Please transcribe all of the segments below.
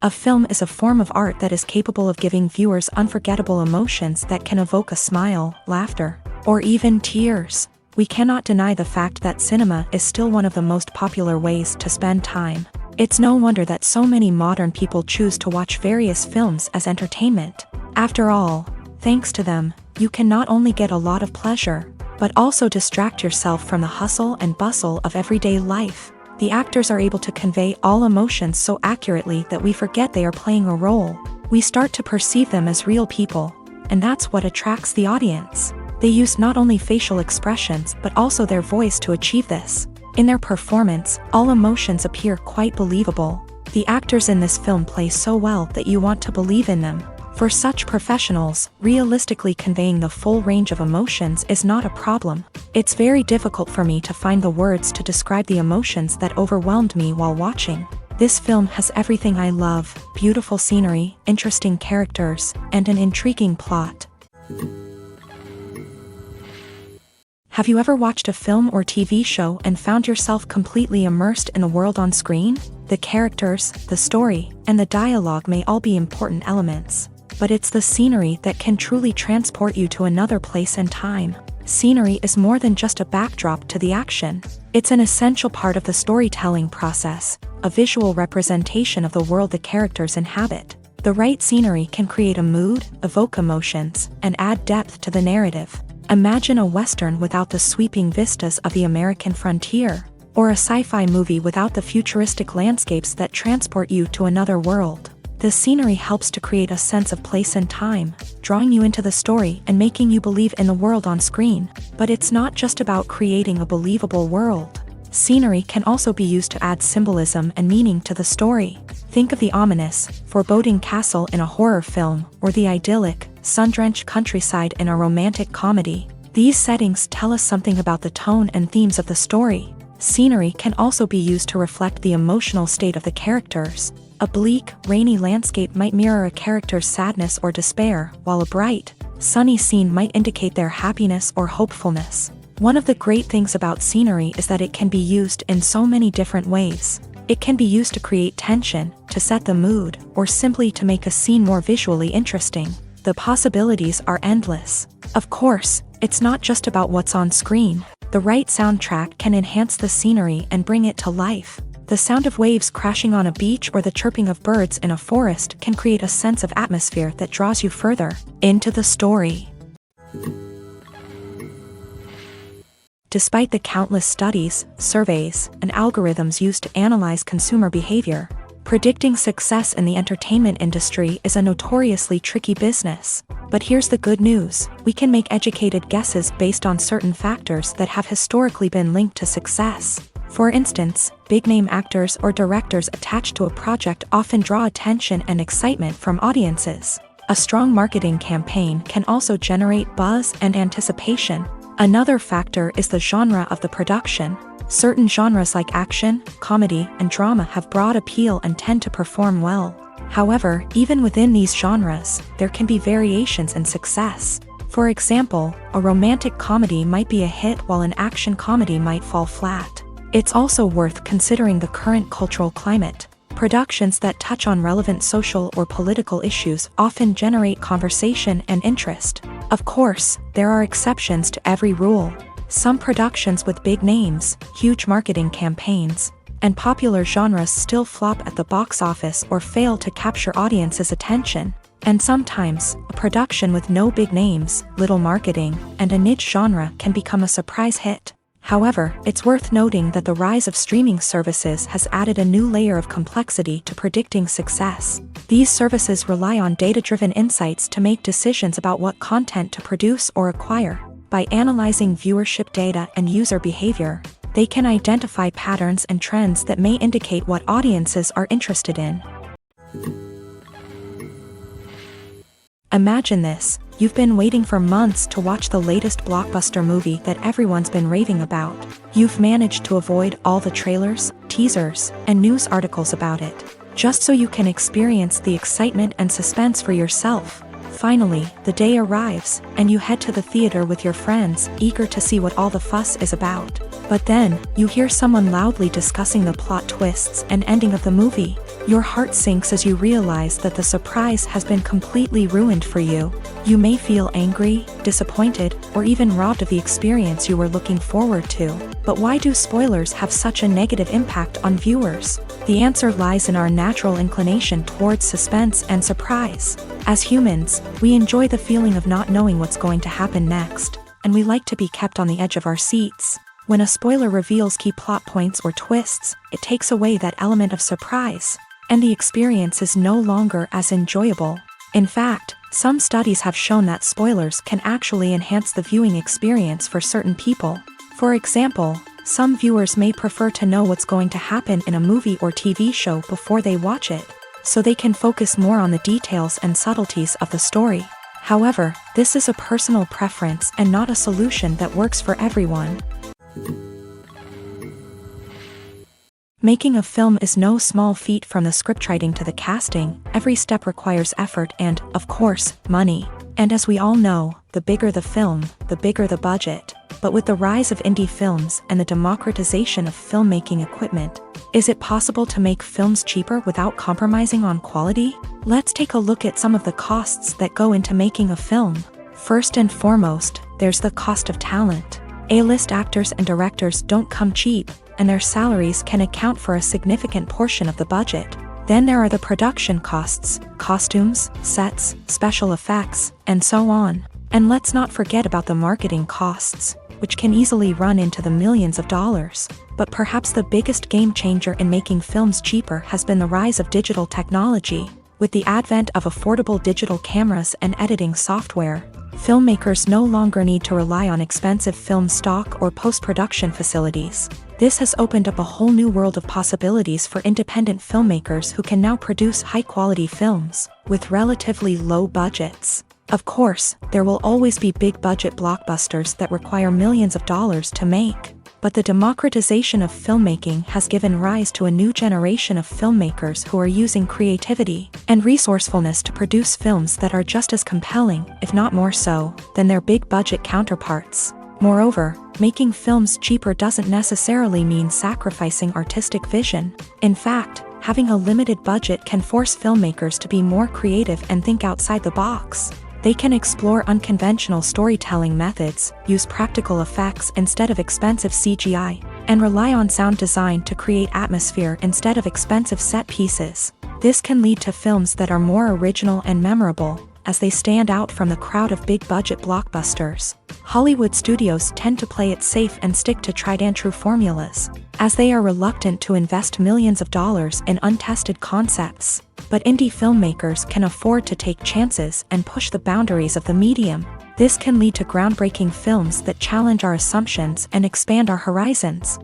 A film is a form of art that is capable of giving viewers unforgettable emotions that can evoke a smile, laughter, or even tears. We cannot deny the fact that cinema is still one of the most popular ways to spend time. It's no wonder that so many modern people choose to watch various films as entertainment. After all, thanks to them, you can not only get a lot of pleasure, but also distract yourself from the hustle and bustle of everyday life. The actors are able to convey all emotions so accurately that we forget they are playing a role. We start to perceive them as real people, and that's what attracts the audience. They use not only facial expressions but also their voice to achieve this. In their performance, all emotions appear quite believable. The actors in this film play so well that you want to believe in them. For such professionals, realistically conveying the full range of emotions is not a problem. It's very difficult for me to find the words to describe the emotions that overwhelmed me while watching. This film has everything I love: beautiful scenery, interesting characters, and an intriguing plot. Have you ever watched a film or TV show and found yourself completely immersed in the world on screen? The characters, the story, and the dialogue may all be important elements, but it's the scenery that can truly transport you to another place and time. Scenery is more than just a backdrop to the action. It's an essential part of the storytelling process, a visual representation of the world the characters inhabit. The right scenery can create a mood, evoke emotions, and add depth to the narrative. Imagine a Western without the sweeping vistas of the American frontier, or a sci-fi movie without the futuristic landscapes that transport you to another world. The scenery helps to create a sense of place and time, drawing you into the story and making you believe in the world on screen. But it's not just about creating a believable world. Scenery can also be used to add symbolism and meaning to the story. Think of the ominous, foreboding castle in a horror film, or the idyllic, sun-drenched countryside in a romantic comedy. These settings tell us something about the tone and themes of the story. Scenery can also be used to reflect the emotional state of the characters. A bleak, rainy landscape might mirror a character's sadness or despair, while a bright, sunny scene might indicate their happiness or hopefulness. One of the great things about scenery is that it can be used in so many different ways. It can be used to create tension, to set the mood, or simply to make a scene more visually interesting. The possibilities are endless. Of course, it's not just about what's on screen. The right soundtrack can enhance the scenery and bring it to life. The sound of waves crashing on a beach or the chirping of birds in a forest can create a sense of atmosphere that draws you further into the story. Despite the countless studies, surveys, and algorithms used to analyze consumer behavior, predicting success in the entertainment industry is a notoriously tricky business. But here's the good news: we can make educated guesses based on certain factors that have historically been linked to success. For instance, big-name actors or directors attached to a project often draw attention and excitement from audiences. A strong marketing campaign can also generate buzz and anticipation. Another factor is the genre of the production. Certain genres like action, comedy, and drama have broad appeal and tend to perform well. However, even within these genres, there can be variations in success. For example, a romantic comedy might be a hit while an action comedy might fall flat. It's also worth considering the current cultural climate. Productions that touch on relevant social or political issues often generate conversation and interest. Of course, there are exceptions to every rule. Some productions with big names, huge marketing campaigns, and popular genres still flop at the box office or fail to capture audiences' attention. And sometimes, a production with no big names, little marketing, and a niche genre can become a surprise hit. However, it's worth noting that the rise of streaming services has added a new layer of complexity to predicting success. These services rely on data-driven insights to make decisions about what content to produce or acquire. By analyzing viewership data and user behavior, they can identify patterns and trends that may indicate what audiences are interested in. Imagine this: you've been waiting for months to watch the latest blockbuster movie that everyone's been raving about. You've managed to avoid all the trailers, teasers, and news articles about it, just so you can experience the excitement and suspense for yourself. Finally, the day arrives, and you head to the theater with your friends, eager to see what all the fuss is about. But then, you hear someone loudly discussing the plot twists and ending of the movie. Your heart sinks as you realize that the surprise has been completely ruined for you. You may feel angry, disappointed, or even robbed of the experience you were looking forward to. But why do spoilers have such a negative impact on viewers? The answer lies in our natural inclination towards suspense and surprise. As humans, we enjoy the feeling of not knowing what's going to happen next, and we like to be kept on the edge of our seats. When a spoiler reveals key plot points or twists, it takes away that element of surprise, and the experience is no longer as enjoyable. In fact, some studies have shown that spoilers can actually enhance the viewing experience for certain people. For example, some viewers may prefer to know what's going to happen in a movie or TV show before they watch it, so they can focus more on the details and subtleties of the story. However, this is a personal preference and not a solution that works for everyone. Making a film is no small feat. From the scriptwriting to the casting, every step requires effort and, of course, money. And as we all know, the bigger the film, the bigger the budget. But with the rise of indie films and the democratization of filmmaking equipment, is it possible to make films cheaper without compromising on quality? Let's take a look at some of the costs that go into making a film. First and foremost, there's the cost of talent. A-list actors and directors don't come cheap, and their salaries can account for a significant portion of the budget. Then there are the production costs, costumes, sets, special effects, and so on. And let's not forget about the marketing costs, which can easily run into the millions of dollars. But perhaps the biggest game changer in making films cheaper has been the rise of digital technology. With the advent of affordable digital cameras and editing software, filmmakers no longer need to rely on expensive film stock or post-production facilities. This has opened up a whole new world of possibilities for independent filmmakers who can now produce high-quality films with relatively low budgets. Of course, there will always be big-budget blockbusters that require millions of dollars to make. But the democratization of filmmaking has given rise to a new generation of filmmakers who are using creativity and resourcefulness to produce films that are just as compelling, if not more so, than their big-budget counterparts. Moreover, making films cheaper doesn't necessarily mean sacrificing artistic vision. In fact, having a limited budget can force filmmakers to be more creative and think outside the box. They can explore unconventional storytelling methods, use practical effects instead of expensive CGI, and rely on sound design to create atmosphere instead of expensive set pieces. This can lead to films that are more original and memorable, as they stand out from the crowd of big-budget blockbusters. Hollywood studios tend to play it safe and stick to tried-and-true formulas, as they are reluctant to invest millions of dollars in untested concepts. But indie filmmakers can afford to take chances and push the boundaries of the medium. This can lead to groundbreaking films that challenge our assumptions and expand our horizons.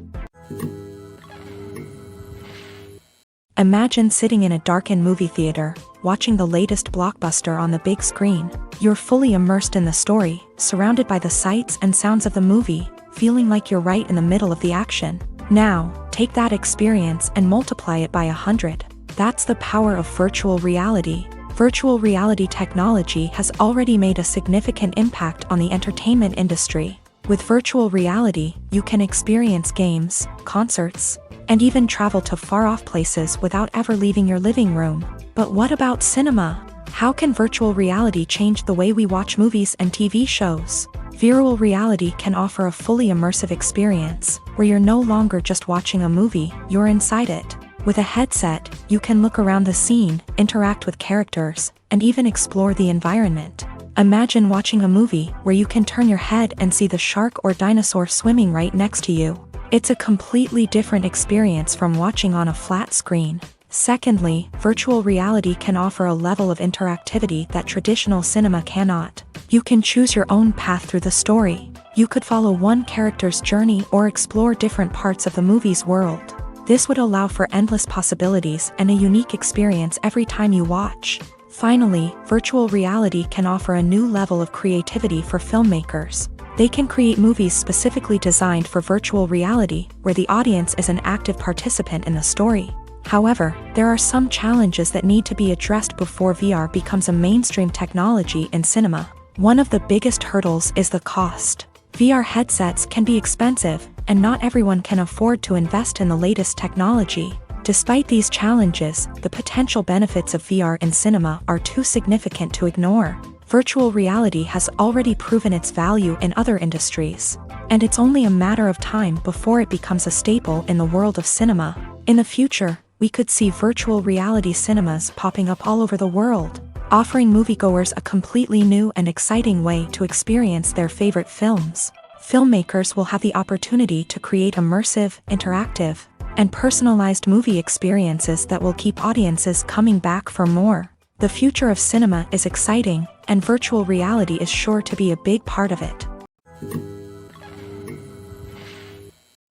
Imagine sitting in a darkened movie theater, watching the latest blockbuster on the big screen. You're fully immersed in the story, surrounded by the sights and sounds of the movie, feeling like you're right in the middle of the action. Now, take that experience and multiply it by 100. That's the power of virtual reality. Virtual reality technology has already made a significant impact on the entertainment industry. With virtual reality, you can experience games, concerts, and even travel to far-off places without ever leaving your living room. But what about cinema? How can virtual reality change the way we watch movies and TV shows? Virtual reality can offer a fully immersive experience, where you're no longer just watching a movie, you're inside it. With a headset, you can look around the scene, interact with characters, and even explore the environment. Imagine watching a movie where you can turn your head and see the shark or dinosaur swimming right next to you. It's a completely different experience from watching on a flat screen. Secondly, virtual reality can offer a level of interactivity that traditional cinema cannot. You can choose your own path through the story. You could follow one character's journey or explore different parts of the movie's world. This would allow for endless possibilities and a unique experience every time you watch. Finally, virtual reality can offer a new level of creativity for filmmakers. They can create movies specifically designed for virtual reality, where the audience is an active participant in the story. However, there are some challenges that need to be addressed before VR becomes a mainstream technology in cinema. One of the biggest hurdles is the cost. VR headsets can be expensive, and not everyone can afford to invest in the latest technology. Despite these challenges, the potential benefits of VR in cinema are too significant to ignore. Virtual reality has already proven its value in other industries, and it's only a matter of time before it becomes a staple in the world of cinema. In the future, we could see virtual reality cinemas popping up all over the world, offering moviegoers a completely new and exciting way to experience their favorite films. Filmmakers will have the opportunity to create immersive, interactive, and personalized movie experiences that will keep audiences coming back for more. The future of cinema is exciting, and virtual reality is sure to be a big part of it.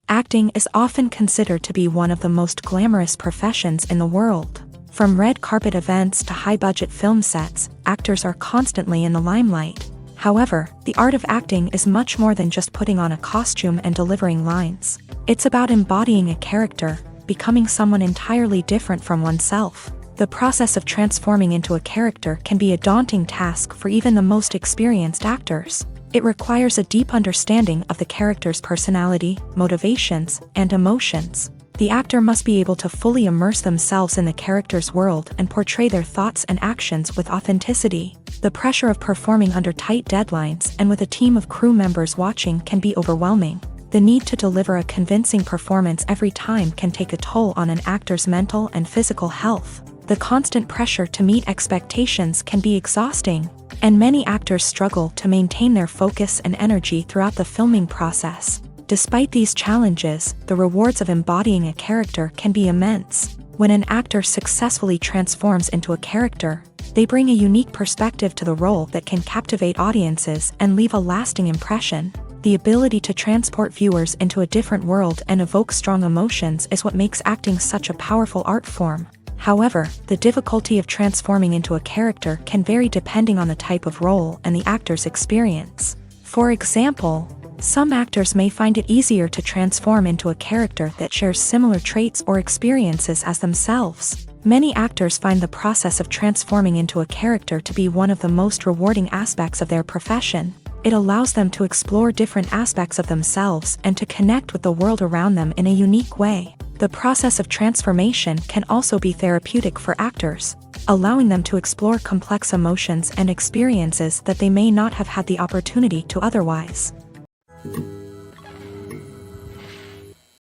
Acting is often considered to be one of the most glamorous professions in the world. From red carpet events to high-budget film sets, actors are constantly in the limelight. However, the art of acting is much more than just putting on a costume and delivering lines. It's about embodying a character, becoming someone entirely different from oneself. The process of transforming into a character can be a daunting task for even the most experienced actors. It requires a deep understanding of the character's personality, motivations, and emotions. The actor must be able to fully immerse themselves in the character's world and portray their thoughts and actions with authenticity. The pressure of performing under tight deadlines and with a team of crew members watching can be overwhelming. The need to deliver a convincing performance every time can take a toll on an actor's mental and physical health. The constant pressure to meet expectations can be exhausting, and many actors struggle to maintain their focus and energy throughout the filming process. Despite these challenges, the rewards of embodying a character can be immense. When an actor successfully transforms into a character, they bring a unique perspective to the role that can captivate audiences and leave a lasting impression. The ability to transport viewers into a different world and evoke strong emotions is what makes acting such a powerful art form. However, the difficulty of transforming into a character can vary depending on the type of role and the actor's experience. For example, some actors may find it easier to transform into a character that shares similar traits or experiences as themselves. Many actors find the process of transforming into a character to be one of the most rewarding aspects of their profession. It allows them to explore different aspects of themselves and to connect with the world around them in a unique way. The process of transformation can also be therapeutic for actors, allowing them to explore complex emotions and experiences that they may not have had the opportunity to otherwise.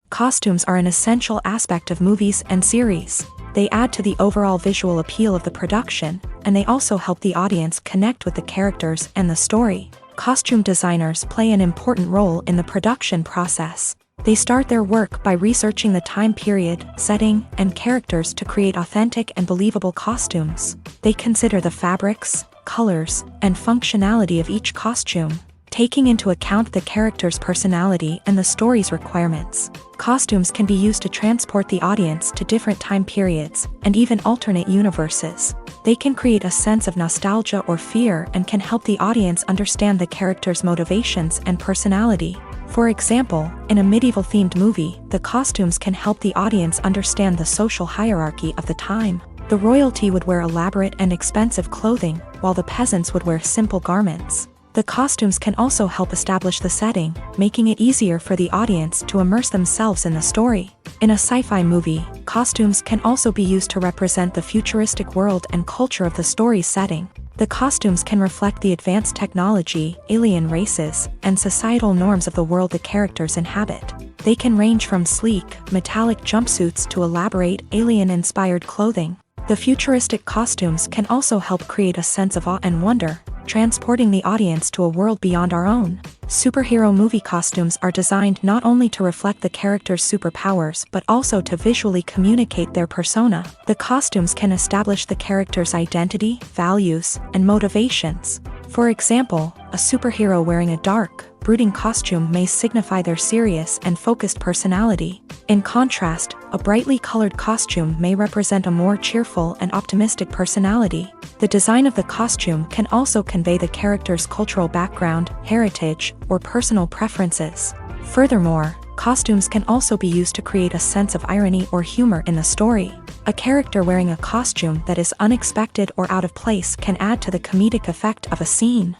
Costumes are an essential aspect of movies and series. They add to the overall visual appeal of the production, and they also help the audience connect with the characters and the story. Costume designers play an important role in the production process. They start their work by researching the time period, setting, and characters to create authentic and believable costumes. They consider the fabrics, colors, and functionality of each costume, taking into account the character's personality and the story's requirements. Costumes can be used to transport the audience to different time periods and even alternate universes. They can create a sense of nostalgia or fear and can help the audience understand the character's motivations and personality. For example, in a medieval-themed movie, the costumes can help the audience understand the social hierarchy of the time. The royalty would wear elaborate and expensive clothing, while the peasants would wear simple garments. The costumes can also help establish the setting, making it easier for the audience to immerse themselves in the story. In a sci-fi movie, costumes can also be used to represent the futuristic world and culture of the story's setting. The costumes can reflect the advanced technology, alien races, and societal norms of the world the characters inhabit. They can range from sleek, metallic jumpsuits to elaborate, alien-inspired clothing. The futuristic costumes can also help create a sense of awe and wonder, transporting the audience to a world beyond our own. Superhero movie costumes are designed not only to reflect the character's superpowers but also to visually communicate their persona. The costumes can establish the character's identity, values, and motivations. For example, a superhero wearing a dark, brooding costume may signify their serious and focused personality. In contrast, a brightly colored costume may represent a more cheerful and optimistic personality. The design of the costume can also convey the character's cultural background, heritage, or personal preferences. Furthermore, costumes can also be used to create a sense of irony or humor in the story. A character wearing a costume that is unexpected or out of place can add to the comedic effect of a scene.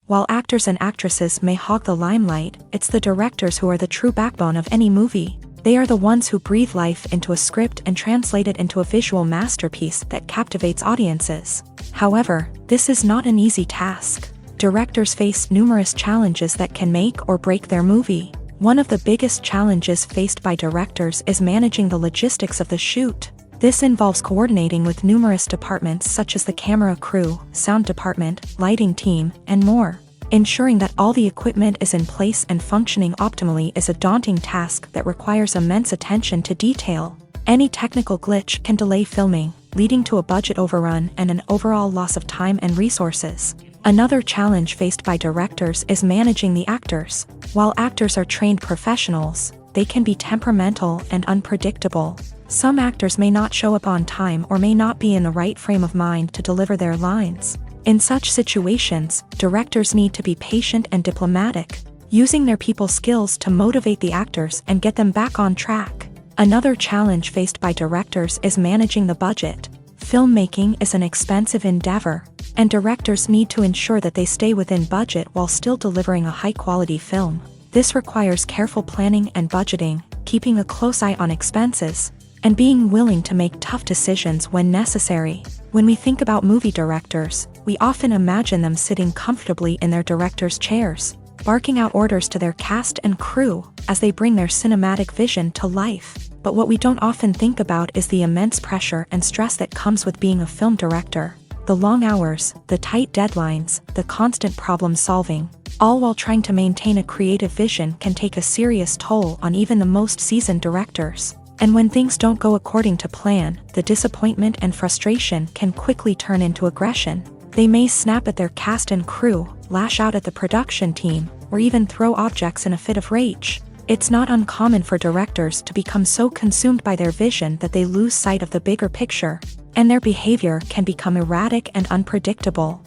While actors and actresses may hog the limelight, it's the directors who are the true backbone of any movie. They are the ones who breathe life into a script and translate it into a visual masterpiece that captivates audiences. However, this is not an easy task. Directors face numerous challenges that can make or break their movie. One of the biggest challenges faced by directors is managing the logistics of the shoot. This involves coordinating with numerous departments such as the camera crew, sound department, lighting team, and more. Ensuring that all the equipment is in place and functioning optimally is a daunting task that requires immense attention to detail. Any technical glitch can delay filming, leading to a budget overrun and an overall loss of time and resources. Another challenge faced by directors is managing the actors. While actors are trained professionals, they can be temperamental and unpredictable. Some actors may not show up on time or may not be in the right frame of mind to deliver their lines. In such situations, directors need to be patient and diplomatic, using their people skills to motivate the actors and get them back on track. Another challenge faced by directors is managing the budget. Filmmaking is an expensive endeavor, and directors need to ensure that they stay within budget while still delivering a high-quality film. This requires careful planning and budgeting, keeping a close eye on expenses, and being willing to make tough decisions when necessary. When we think about movie directors, we often imagine them sitting comfortably in their director's chairs, barking out orders to their cast and crew as they bring their cinematic vision to life. But what we don't often think about is the immense pressure and stress that comes with being a film director. The long hours, the tight deadlines, the constant problem solving, all while trying to maintain a creative vision can take a serious toll on even the most seasoned directors. And when things don't go according to plan, the disappointment and frustration can quickly turn into aggression. They may snap at their cast and crew, lash out at the production team, or even throw objects in a fit of rage. It's not uncommon for directors to become so consumed by their vision that they lose sight of the bigger picture, and their behavior can become erratic and unpredictable.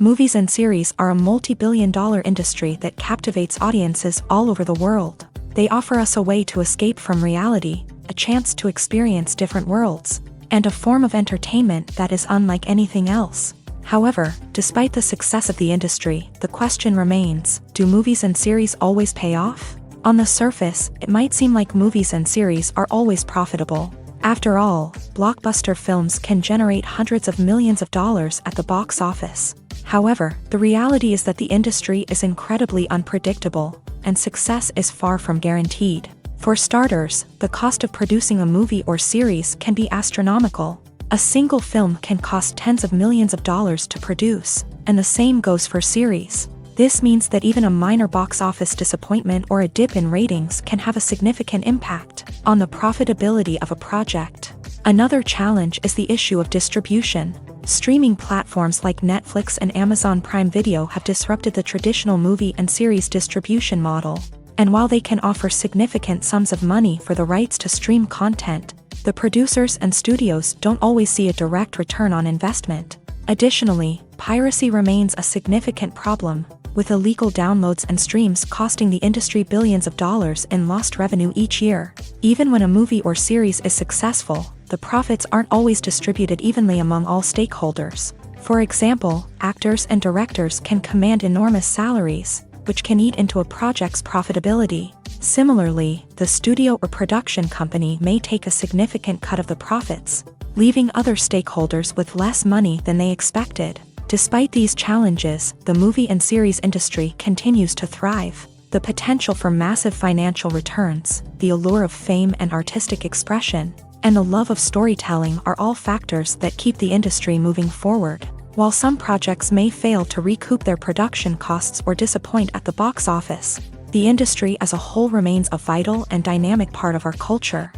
Movies and series are a multi-billion-dollar industry that captivates audiences all over the world. They offer us a way to escape from reality, a chance to experience different worlds, and a form of entertainment that is unlike anything else. However, despite the success of the industry, the question remains, do movies and series always pay off? On the surface, it might seem like movies and series are always profitable. After all, blockbuster films can generate hundreds of millions of dollars at the box office. However, the reality is that the industry is incredibly unpredictable, and success is far from guaranteed. For starters, the cost of producing a movie or series can be astronomical. A single film can cost tens of millions of dollars to produce, and the same goes for series. This means that even a minor box office disappointment or a dip in ratings can have a significant impact on the profitability of a project. Another challenge is the issue of distribution. Streaming platforms like Netflix and Amazon Prime Video have disrupted the traditional movie and series distribution model. And while they can offer significant sums of money for the rights to stream content, the producers and studios don't always see a direct return on investment. Additionally, piracy remains a significant problem, with illegal downloads and streams costing the industry billions of dollars in lost revenue each year. Even when a movie or series is successful, the profits aren't always distributed evenly among all stakeholders. For example, actors and directors can command enormous salaries, which can eat into a project's profitability. Similarly, the studio or production company may take a significant cut of the profits, leaving other stakeholders with less money than they expected. Despite these challenges, the movie and series industry continues to thrive. The potential for massive financial returns, the allure of fame and artistic expression, and the love of storytelling are all factors that keep the industry moving forward. While some projects may fail to recoup their production costs or disappoint at the box office, the industry as a whole remains a vital and dynamic part of our culture.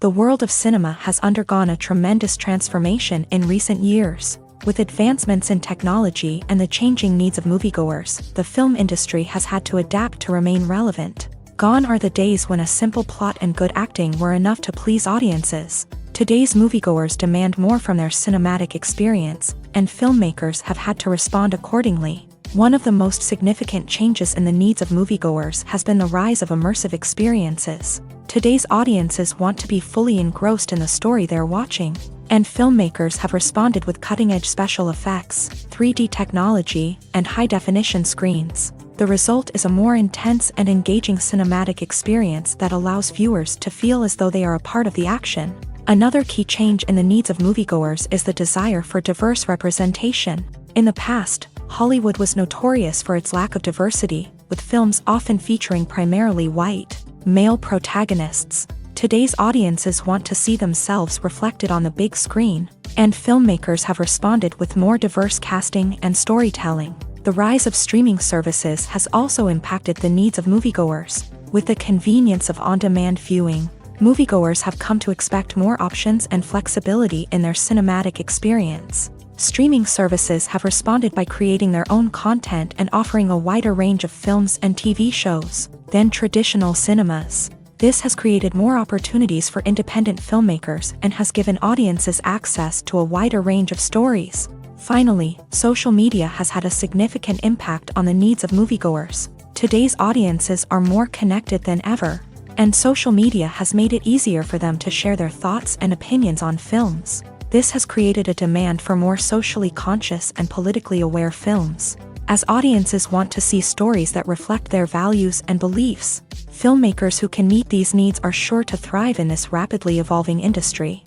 The world of cinema has undergone a tremendous transformation in recent years. With advancements in technology and the changing needs of moviegoers, the film industry has had to adapt to remain relevant. Gone are the days when a simple plot and good acting were enough to please audiences. Today's moviegoers demand more from their cinematic experience, and filmmakers have had to respond accordingly. One of the most significant changes in the needs of moviegoers has been the rise of immersive experiences. Today's audiences want to be fully engrossed in the story they're watching, and filmmakers have responded with cutting-edge special effects, 3D technology, and high-definition screens. The result is a more intense and engaging cinematic experience that allows viewers to feel as though they are a part of the action. Another key change in the needs of moviegoers is the desire for diverse representation. In the past, Hollywood was notorious for its lack of diversity, with films often featuring primarily white, male protagonists. Today's audiences want to see themselves reflected on the big screen, and filmmakers have responded with more diverse casting and storytelling. The rise of streaming services has also impacted the needs of moviegoers. With the convenience of on-demand viewing, moviegoers have come to expect more options and flexibility in their cinematic experience. Streaming services have responded by creating their own content and offering a wider range of films and TV shows than traditional cinemas. This has created more opportunities for independent filmmakers and has given audiences access to a wider range of stories. Finally, social media has had a significant impact on the needs of moviegoers. Today's audiences are more connected than ever, and social media has made it easier for them to share their thoughts and opinions on films. This has created a demand for more socially conscious and politically aware films. As audiences want to see stories that reflect their values and beliefs, filmmakers who can meet these needs are sure to thrive in this rapidly evolving industry.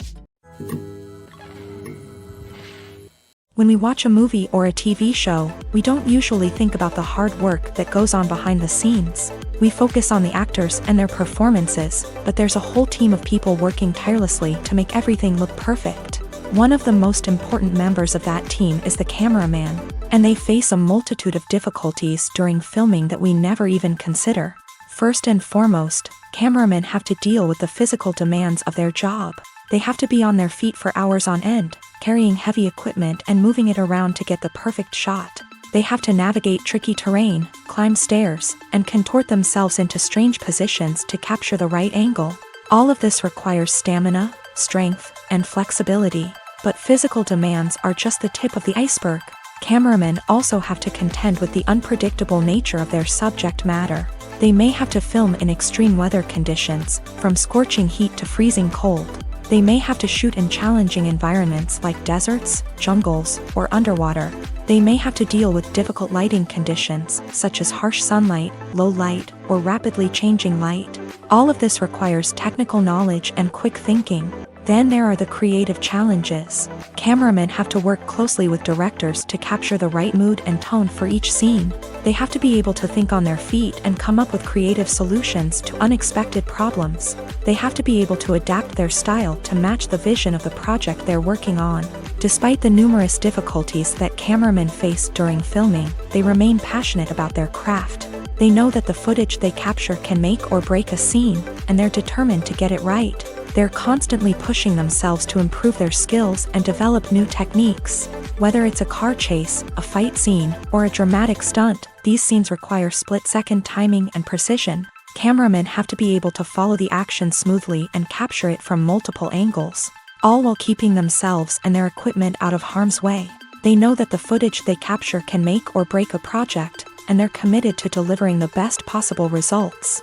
When we watch a movie or a TV show, we don't usually think about the hard work that goes on behind the scenes. We focus on the actors and their performances, but there's a whole team of people working tirelessly to make everything look perfect. One of the most important members of that team is the cameraman, and they face a multitude of difficulties during filming that we never even consider. First and foremost, cameramen have to deal with the physical demands of their job. They have to be on their feet for hours on end, carrying heavy equipment and moving it around to get the perfect shot. They have to navigate tricky terrain, climb stairs, and contort themselves into strange positions to capture the right angle. All of this requires stamina, strength, and flexibility. But physical demands are just the tip of the iceberg. Cameramen also have to contend with the unpredictable nature of their subject matter. They may have to film in extreme weather conditions, from scorching heat to freezing cold. They may have to shoot in challenging environments like deserts, jungles, or underwater. They may have to deal with difficult lighting conditions, such as harsh sunlight, low light, or rapidly changing light. All of this requires technical knowledge and quick thinking. Then there are the creative challenges. Cameramen have to work closely with directors to capture the right mood and tone for each scene. They have to be able to think on their feet and come up with creative solutions to unexpected problems. They have to be able to adapt their style to match the vision of the project they're working on. Despite the numerous difficulties that cameramen face during filming, they remain passionate about their craft. They know that the footage they capture can make or break a scene, and they're determined to get it right. They're constantly pushing themselves to improve their skills and develop new techniques. Whether it's a car chase, a fight scene, or a dramatic stunt, these scenes require split-second timing and precision. Cameramen have to be able to follow the action smoothly and capture it from multiple angles, all while keeping themselves and their equipment out of harm's way. They know that the footage they capture can make or break a project, and they're committed to delivering the best possible results.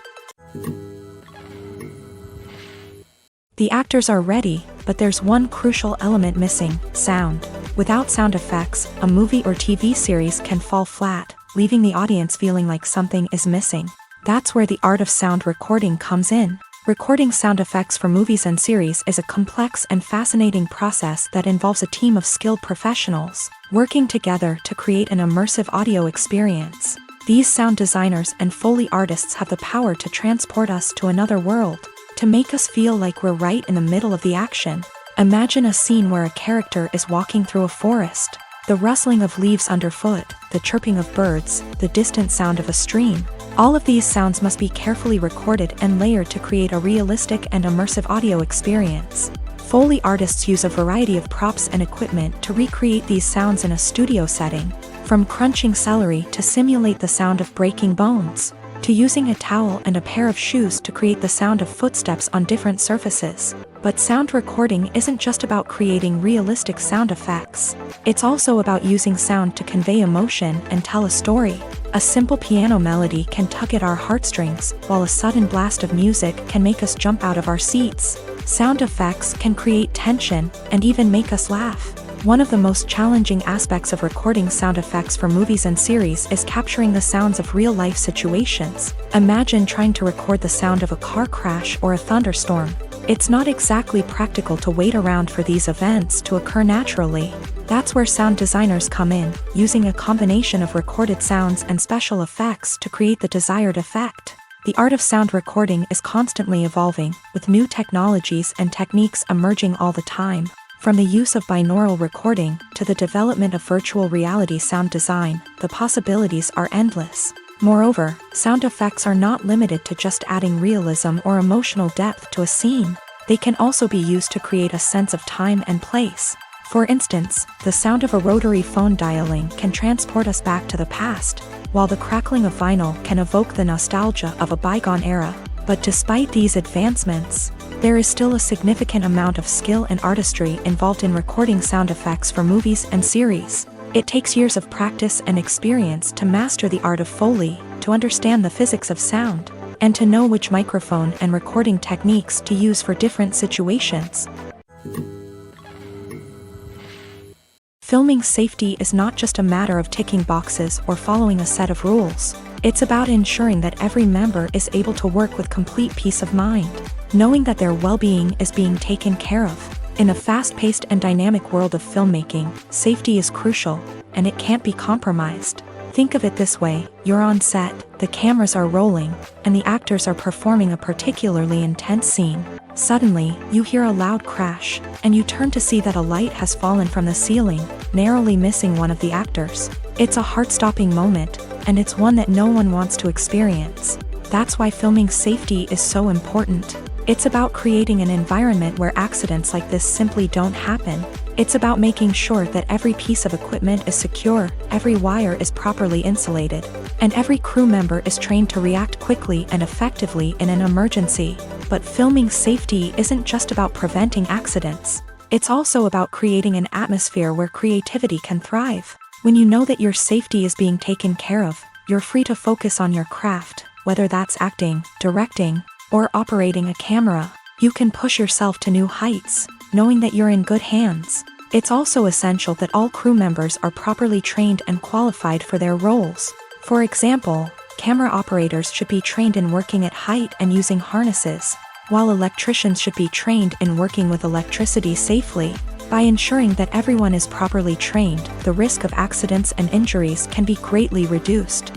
The actors are ready, but there's one crucial element missing: sound. Without sound effects, a movie or TV series can fall flat, leaving the audience feeling like something is missing. That's where the art of sound recording comes in. Recording sound effects for movies and series is a complex and fascinating process that involves a team of skilled professionals working together to create an immersive audio experience. These sound designers and Foley artists have the power to transport us to another world, to make us feel like we're right in the middle of the action. Imagine a scene where a character is walking through a forest. The rustling of leaves underfoot, the chirping of birds, the distant sound of a stream. All of these sounds must be carefully recorded and layered to create a realistic and immersive audio experience. Foley artists use a variety of props and equipment to recreate these sounds in a studio setting, from crunching celery to simulate the sound of breaking bones, to using a towel and a pair of shoes to create the sound of footsteps on different surfaces. But sound recording isn't just about creating realistic sound effects. It's also about using sound to convey emotion and tell a story. A simple piano melody can tug at our heartstrings, while a sudden blast of music can make us jump out of our seats. Sound effects can create tension and even make us laugh. One of the most challenging aspects of recording sound effects for movies and series is capturing the sounds of real-life situations. Imagine trying to record the sound of a car crash or a thunderstorm. It's not exactly practical to wait around for these events to occur naturally. That's where sound designers come in, using a combination of recorded sounds and special effects to create the desired effect. The art of sound recording is constantly evolving, with new technologies and techniques emerging all the time. From the use of binaural recording to the development of virtual reality sound design, the possibilities are endless. Moreover, sound effects are not limited to just adding realism or emotional depth to a scene. They can also be used to create a sense of time and place. For instance, the sound of a rotary phone dialing can transport us back to the past, while the crackling of vinyl can evoke the nostalgia of a bygone era. But despite these advancements, there is still a significant amount of skill and artistry involved in recording sound effects for movies and series. It takes years of practice and experience to master the art of Foley, to understand the physics of sound, and to know which microphone and recording techniques to use for different situations. Filming safety is not just a matter of ticking boxes or following a set of rules. It's about ensuring that every member is able to work with complete peace of mind, knowing that their well-being is being taken care of. In a fast-paced and dynamic world of filmmaking, safety is crucial, and it can't be compromised. Think of it this way: you're on set, the cameras are rolling, and the actors are performing a particularly intense scene. Suddenly, you hear a loud crash, and you turn to see that a light has fallen from the ceiling, narrowly missing one of the actors. It's a heart-stopping moment, and it's one that no one wants to experience. That's why filming safety is so important. It's about creating an environment where accidents like this simply don't happen. It's about making sure that every piece of equipment is secure, every wire is properly insulated, and every crew member is trained to react quickly and effectively in an emergency. But filming safety isn't just about preventing accidents. It's also about creating an atmosphere where creativity can thrive. When you know that your safety is being taken care of, you're free to focus on your craft, whether that's acting, directing, or operating a camera. You can push yourself to new heights, knowing that you're in good hands. It's also essential that all crew members are properly trained and qualified for their roles. For example, camera operators should be trained in working at height and using harnesses, while electricians should be trained in working with electricity safely. By ensuring that everyone is properly trained, the risk of accidents and injuries can be greatly reduced.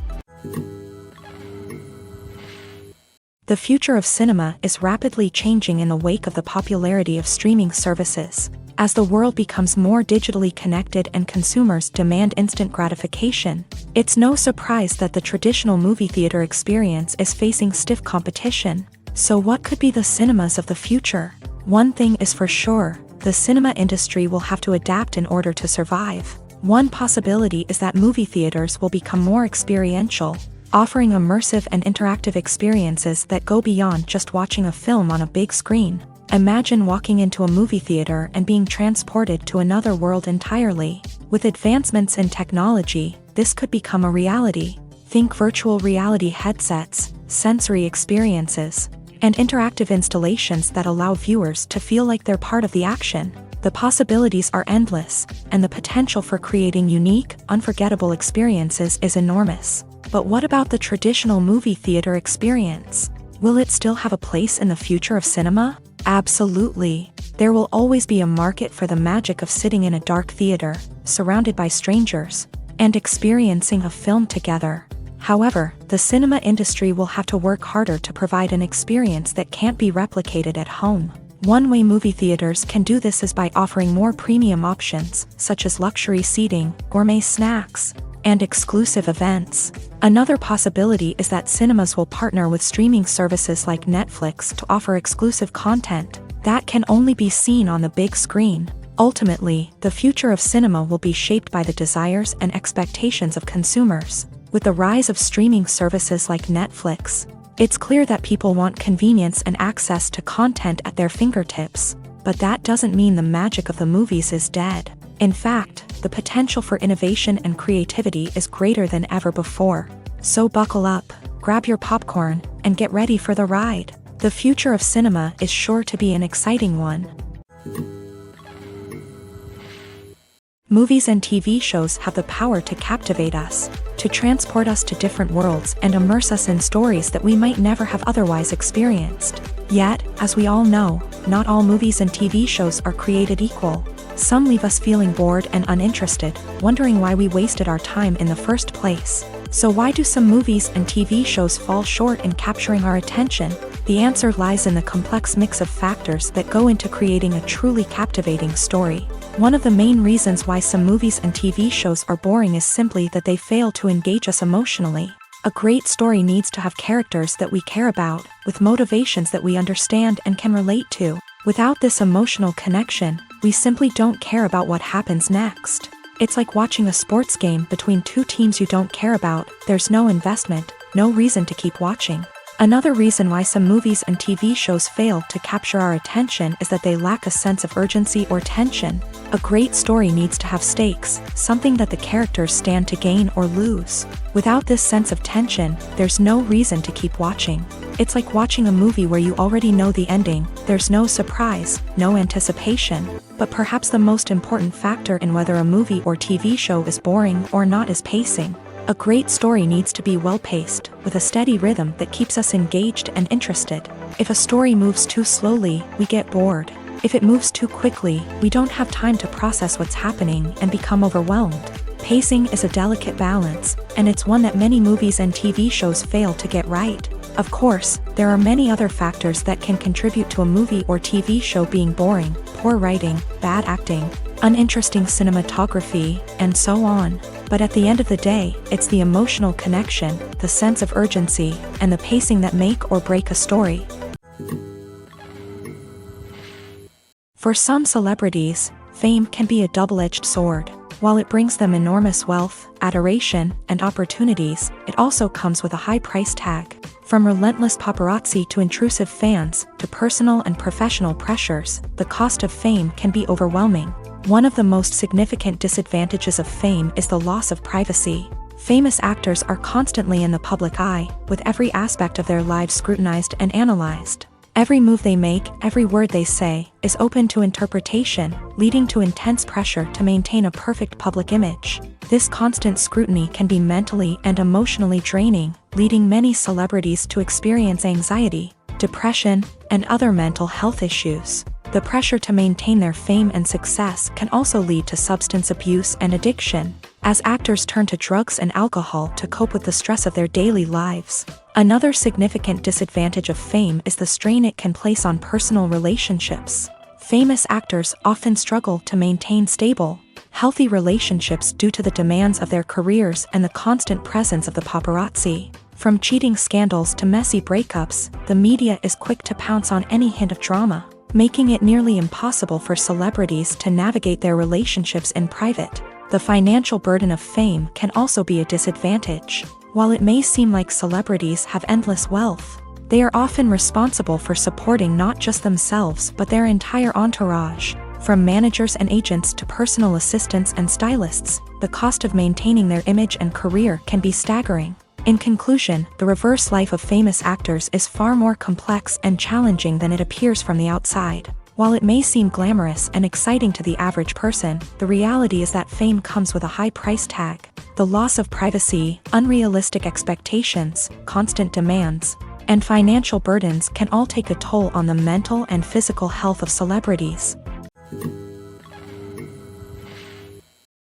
The future of cinema is rapidly changing in the wake of the popularity of streaming services. As the world becomes more digitally connected and consumers demand instant gratification, it's no surprise that the traditional movie theater experience is facing stiff competition. So what could be the cinemas of the future? One thing is for sure: the cinema industry will have to adapt in order to survive. One possibility is that movie theaters will become more experiential, offering immersive and interactive experiences that go beyond just watching a film on a big screen. Imagine walking into a movie theater and being transported to another world entirely. With advancements in technology, this could become a reality. Think virtual reality headsets, sensory experiences, and interactive installations that allow viewers to feel like they're part of the action. The possibilities are endless, and the potential for creating unique, unforgettable experiences is enormous. But what about the traditional movie theater experience? Will it still have a place in the future of cinema? Absolutely. There will always be a market for the magic of sitting in a dark theater, surrounded by strangers, and experiencing a film together. However, the cinema industry will have to work harder to provide an experience that can't be replicated at home. One way movie theaters can do this is by offering more premium options, such as luxury seating, gourmet snacks, and exclusive events. Another possibility is that cinemas will partner with streaming services like Netflix to offer exclusive content that can only be seen on the big screen. Ultimately, the future of cinema will be shaped by the desires and expectations of consumers. With the rise of streaming services like Netflix, it's clear that people want convenience and access to content at their fingertips. But that doesn't mean the magic of the movies is dead. In fact, the potential for innovation and creativity is greater than ever before. So buckle up, grab your popcorn, and get ready for the ride. The future of cinema is sure to be an exciting one. Movies and TV shows have the power to captivate us, to transport us to different worlds and immerse us in stories that we might never have otherwise experienced. Yet, as we all know, not all movies and TV shows are created equal. Some leave us feeling bored and uninterested, wondering why we wasted our time in the first place. So why do some movies and TV shows fall short in capturing our attention? The answer lies in the complex mix of factors that go into creating a truly captivating story. One of the main reasons why some movies and TV shows are boring is simply that they fail to engage us emotionally. A great story needs to have characters that we care about, with motivations that we understand and can relate to. Without this emotional connection, we simply don't care about what happens next. It's like watching a sports game between two teams you don't care about. There's no investment, no reason to keep watching. Another reason why some movies and TV shows fail to capture our attention is that they lack a sense of urgency or tension. A great story needs to have stakes, something that the characters stand to gain or lose. Without this sense of tension, there's no reason to keep watching. It's like watching a movie where you already know the ending. There's no surprise, no anticipation. But perhaps the most important factor in whether a movie or TV show is boring or not is pacing. A great story needs to be well-paced, with a steady rhythm that keeps us engaged and interested. If a story moves too slowly, we get bored. If it moves too quickly, we don't have time to process what's happening and become overwhelmed. Pacing is a delicate balance, and it's one that many movies and TV shows fail to get right. Of course, there are many other factors that can contribute to a movie or TV show being boring: poor writing, bad acting, uninteresting cinematography, and so on. But at the end of the day, it's the emotional connection, the sense of urgency, and the pacing that make or break a story. For some celebrities, fame can be a double-edged sword. While it brings them enormous wealth, adoration, and opportunities, it also comes with a high price tag. From relentless paparazzi to intrusive fans, to personal and professional pressures, the cost of fame can be overwhelming. One of the most significant disadvantages of fame is the loss of privacy. Famous actors are constantly in the public eye, with every aspect of their lives scrutinized and analyzed. Every move they make, every word they say, is open to interpretation, leading to intense pressure to maintain a perfect public image. This constant scrutiny can be mentally and emotionally draining, leading many celebrities to experience anxiety, depression, and other mental health issues. The pressure to maintain their fame and success can also lead to substance abuse and addiction, as actors turn to drugs and alcohol to cope with the stress of their daily lives. Another significant disadvantage of fame is the strain it can place on personal relationships. Famous actors often struggle to maintain stable, healthy relationships due to the demands of their careers and the constant presence of the paparazzi. From cheating scandals to messy breakups, the media is quick to pounce on any hint of drama, making it nearly impossible for celebrities to navigate their relationships in private. The financial burden of fame can also be a disadvantage. While it may seem like celebrities have endless wealth, they are often responsible for supporting not just themselves but their entire entourage. From managers and agents to personal assistants and stylists, the cost of maintaining their image and career can be staggering. In conclusion, the reverse life of famous actors is far more complex and challenging than it appears from the outside. While it may seem glamorous and exciting to the average person, the reality is that fame comes with a high price tag. The loss of privacy, unrealistic expectations, constant demands, and financial burdens can all take a toll on the mental and physical health of celebrities.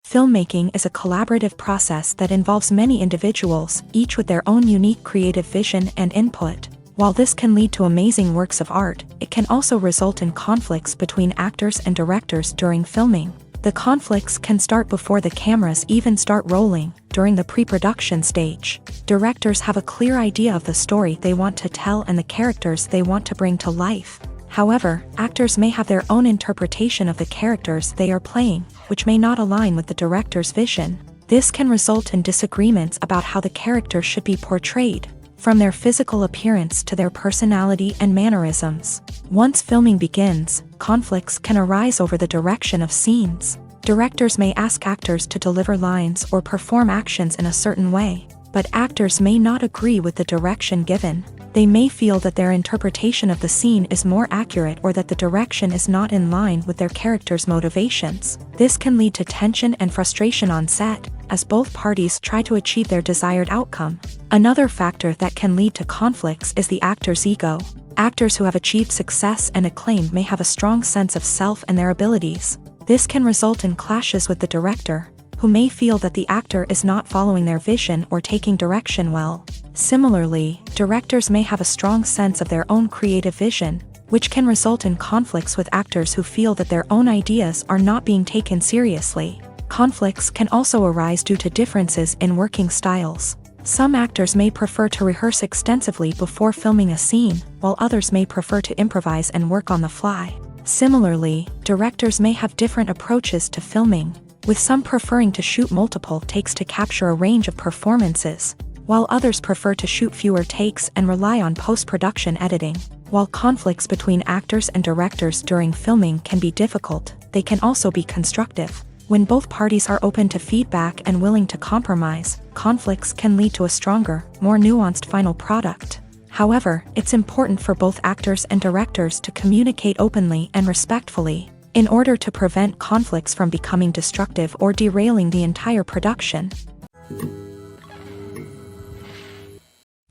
Filmmaking is a collaborative process that involves many individuals, each with their own unique creative vision and input. While this can lead to amazing works of art, it can also result in conflicts between actors and directors during filming. The conflicts can start before the cameras even start rolling, during the pre-production stage. Directors have a clear idea of the story they want to tell and the characters they want to bring to life. However, actors may have their own interpretation of the characters they are playing, which may not align with the director's vision. This can result in disagreements about how the character should be portrayed, from their physical appearance to their personality and mannerisms. Once filming begins, conflicts can arise over the direction of scenes. Directors may ask actors to deliver lines or perform actions in a certain way. but actors may not agree with the direction given. They may feel that their interpretation of the scene is more accurate or that the direction is not in line with their character's motivations. This can lead to tension and frustration on set, as both parties try to achieve their desired outcome. Another factor that can lead to conflicts is the actor's ego. Actors who have achieved success and acclaim may have a strong sense of self and their abilities. This can result in clashes with the director, who may feel that the actor is not following their vision or taking direction well. Similarly, directors may have a strong sense of their own creative vision, which can result in conflicts with actors who feel that their own ideas are not being taken seriously. Conflicts can also arise due to differences in working styles. Some actors may prefer to rehearse extensively before filming a scene, while others may prefer to improvise and work on the fly. Similarly, directors may have different approaches to filming, with some preferring to shoot multiple takes to capture a range of performances, while others prefer to shoot fewer takes and rely on post-production editing. While conflicts between actors and directors during filming can be difficult, they can also be constructive. When both parties are open to feedback and willing to compromise, conflicts can lead to a stronger, more nuanced final product. However, it's important for both actors and directors to communicate openly and respectfully, in order to prevent conflicts from becoming destructive or derailing the entire production.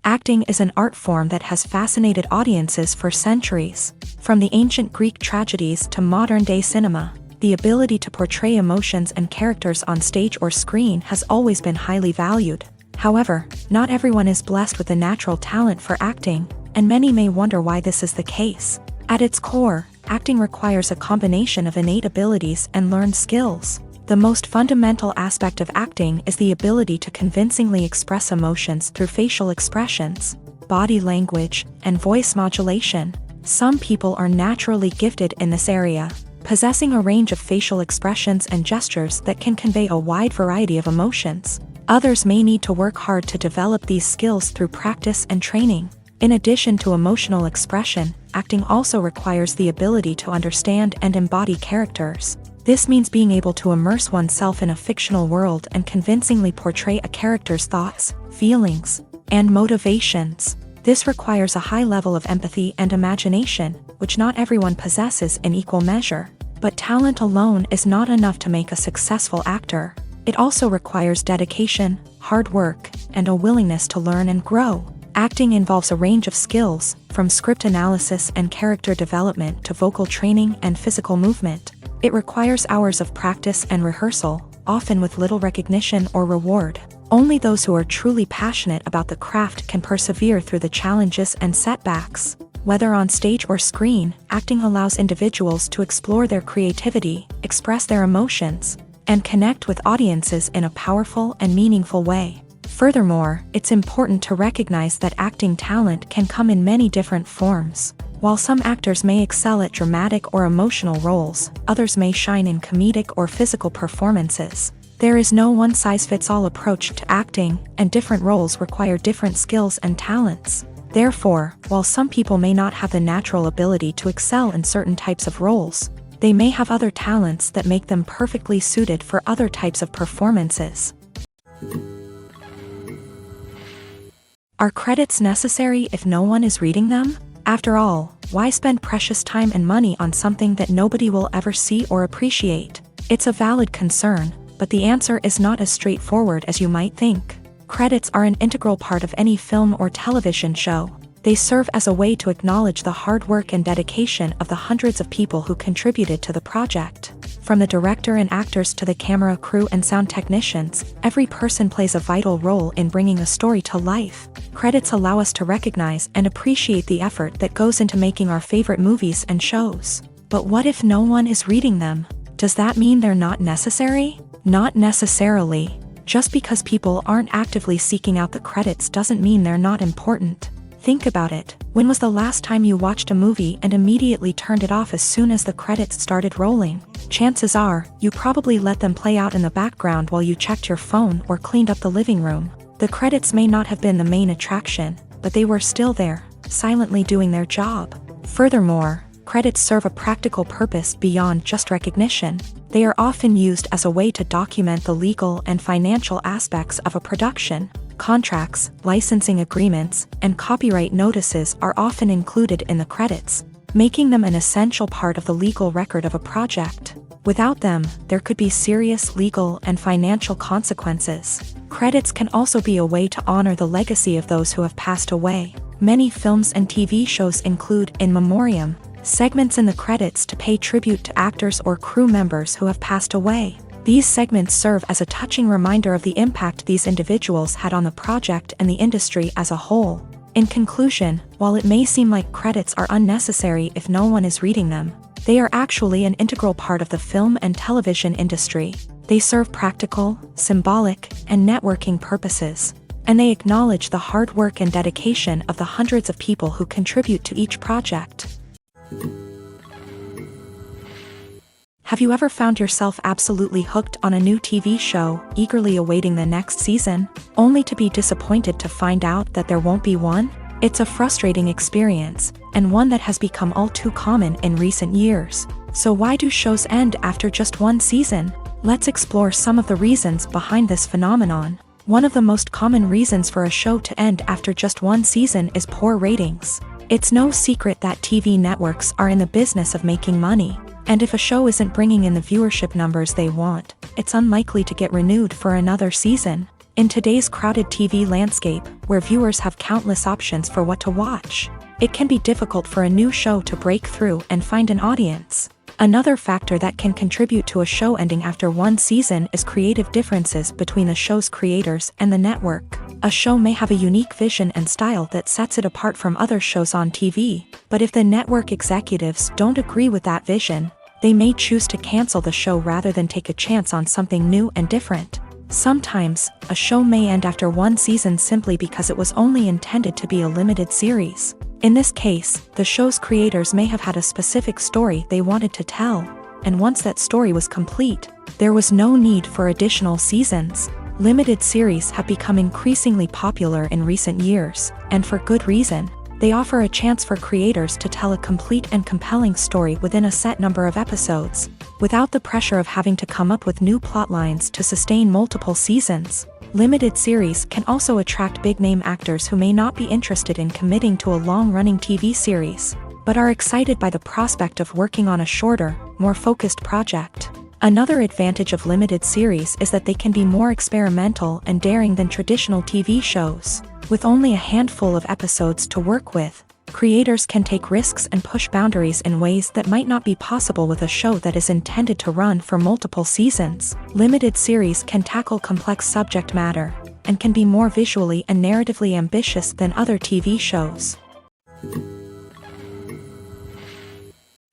Acting is an art form that has fascinated audiences for centuries. From the ancient Greek tragedies to modern-day cinema, the ability to portray emotions and characters on stage or screen has always been highly valued. However, not everyone is blessed with a natural talent for acting, and many may wonder why this is the case. At its core, acting requires a combination of innate abilities and learned skills. The most fundamental aspect of acting is the ability to convincingly express emotions through facial expressions, body language, and voice modulation. Some people are naturally gifted in this area, possessing a range of facial expressions and gestures that can convey a wide variety of emotions. Others may need to work hard to develop these skills through practice and training. In addition to emotional expression, acting also requires the ability to understand and embody characters. This means being able to immerse oneself in a fictional world and convincingly portray a character's thoughts, feelings, and motivations. This requires a high level of empathy and imagination, which not everyone possesses in equal measure. But talent alone is not enough to make a successful actor. It also requires dedication, hard work, and a willingness to learn and grow. Acting involves a range of skills, from script analysis and character development to vocal training and physical movement. It requires hours of practice and rehearsal, often with little recognition or reward. Only those who are truly passionate about the craft can persevere through the challenges and setbacks. Whether on stage or screen, acting allows individuals to explore their creativity, express their emotions, and connect with audiences in a powerful and meaningful way. Furthermore, it's important to recognize that acting talent can come in many different forms. While some actors may excel at dramatic or emotional roles, others may shine in comedic or physical performances. There is no one-size-fits-all approach to acting, and different roles require different skills and talents. Therefore, while some people may not have the natural ability to excel in certain types of roles, they may have other talents that make them perfectly suited for other types of performances. Are credits necessary if no one is reading them? After all, why spend precious time and money on something that nobody will ever see or appreciate? It's a valid concern, but the answer is not as straightforward as you might think. Credits are an integral part of any film or television show. They serve as a way to acknowledge the hard work and dedication of the hundreds of people who contributed to the project. From the director and actors to the camera crew and sound technicians, every person plays a vital role in bringing a story to life. Credits allow us to recognize and appreciate the effort that goes into making our favorite movies and shows. But what if no one is reading them? Does that mean they're not necessary? Not necessarily. Just because people aren't actively seeking out the credits doesn't mean they're not important. Think about it. When was the last time you watched a movie and immediately turned it off as soon as the credits started rolling? Chances are, you probably let them play out in the background while you checked your phone or cleaned up the living room. The credits may not have been the main attraction, but they were still there, silently doing their job. Furthermore, credits serve a practical purpose beyond just recognition. They are often used as a way to document the legal and financial aspects of a production. Contracts, licensing agreements, and copyright notices are often included in the credits, making them an essential part of the legal record of a project. Without them, there could be serious legal and financial consequences. Credits can also be a way to honor the legacy of those who have passed away. Many films and TV shows include in memoriam segments in the credits to pay tribute to actors or crew members who have passed away. These segments serve as a touching reminder of the impact these individuals had on the project and the industry as a whole. In conclusion, while it may seem like credits are unnecessary if no one is reading them, they are actually an integral part of the film and television industry. They serve practical, symbolic, and networking purposes, and they acknowledge the hard work and dedication of the hundreds of people who contribute to each project. Have you ever found yourself absolutely hooked on a new TV show, eagerly awaiting the next season, only to be disappointed to find out that there won't be one? It's a frustrating experience, and one that has become all too common in recent years. So why do shows end after just one season? Let's explore some of the reasons behind this phenomenon. One of the most common reasons for a show to end after just one season is poor ratings. It's no secret that TV networks are in the business of making money. And if a show isn't bringing in the viewership numbers they want, it's unlikely to get renewed for another season. In today's crowded TV landscape, where viewers have countless options for what to watch, it can be difficult for a new show to break through and find an audience. Another factor that can contribute to a show ending after one season is creative differences between the show's creators and the network. A show may have a unique vision and style that sets it apart from other shows on TV, but if the network executives don't agree with that vision, they may choose to cancel the show rather than take a chance on something new and different. Sometimes, a show may end after one season simply because it was only intended to be a limited series. In this case, the show's creators may have had a specific story they wanted to tell, and once that story was complete, there was no need for additional seasons. Limited series have become increasingly popular in recent years, and for good reason. They offer a chance for creators to tell a complete and compelling story within a set number of episodes, without the pressure of having to come up with new plot lines to sustain multiple seasons. Limited series can also attract big-name actors who may not be interested in committing to a long-running TV series, but are excited by the prospect of working on a shorter, more focused project. Another advantage of limited series is that they can be more experimental and daring than traditional TV shows. With only a handful of episodes to work with, creators can take risks and push boundaries in ways that might not be possible with a show that is intended to run for multiple seasons. Limited series can tackle complex subject matter, and can be more visually and narratively ambitious than other TV shows.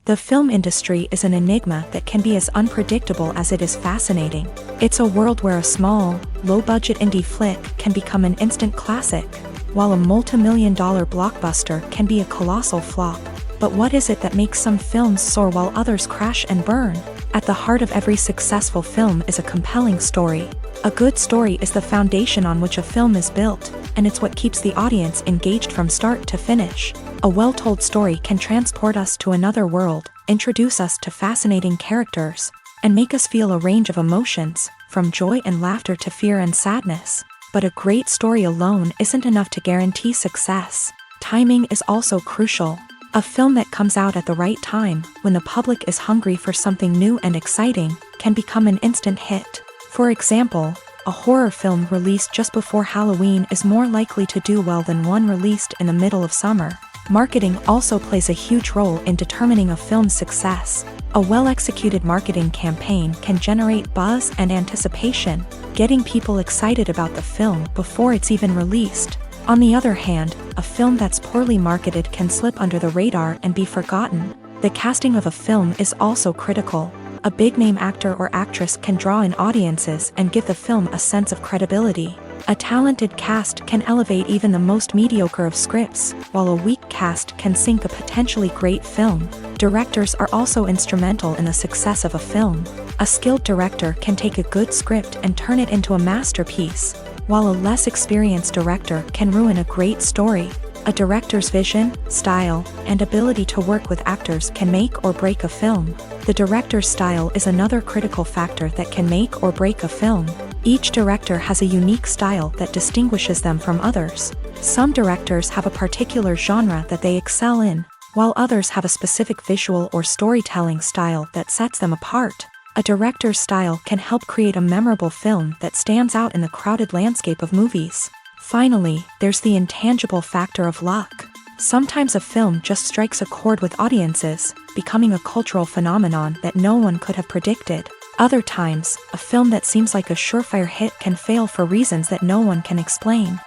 The film industry is an enigma that can be as unpredictable as it is fascinating. It's a world where a small, low-budget indie flick can become an instant classic, while a multi-million-dollar blockbuster can be a colossal flop. But what is it that makes some films soar while others crash and burn? At the heart of every successful film is a compelling story. A good story is the foundation on which a film is built, and it's what keeps the audience engaged from start to finish. A well-told story can transport us to another world, introduce us to fascinating characters, and make us feel a range of emotions, from joy and laughter to fear and sadness. But a great story alone isn't enough to guarantee success. Timing is also crucial. A film that comes out at the right time, when the public is hungry for something new and exciting, can become an instant hit. For example, a horror film released just before Halloween is more likely to do well than one released in the middle of summer. Marketing also plays a huge role in determining a film's success. A well-executed marketing campaign can generate buzz and anticipation, getting people excited about the film before it's even released. On the other hand, a film that's poorly marketed can slip under the radar and be forgotten. The casting of a film is also critical. A big-name actor or actress can draw in audiences and give the film a sense of credibility. A talented cast can elevate even the most mediocre of scripts, while a weak cast can sink a potentially great film. Directors are also instrumental in the success of a film. A skilled director can take a good script and turn it into a masterpiece, while a less experienced director can ruin a great story. A director's vision, style, and ability to work with actors can make or break a film. The director's style is another critical factor that can make or break a film. Each director has a unique style that distinguishes them from others. Some directors have a particular genre that they excel in, while others have a specific visual or storytelling style that sets them apart. A director's style can help create a memorable film that stands out in the crowded landscape of movies. Finally, there's the intangible factor of luck. Sometimes a film just strikes a chord with audiences, becoming a cultural phenomenon that no one could have predicted. Other times, a film that seems like a surefire hit can fail for reasons that no one can explain.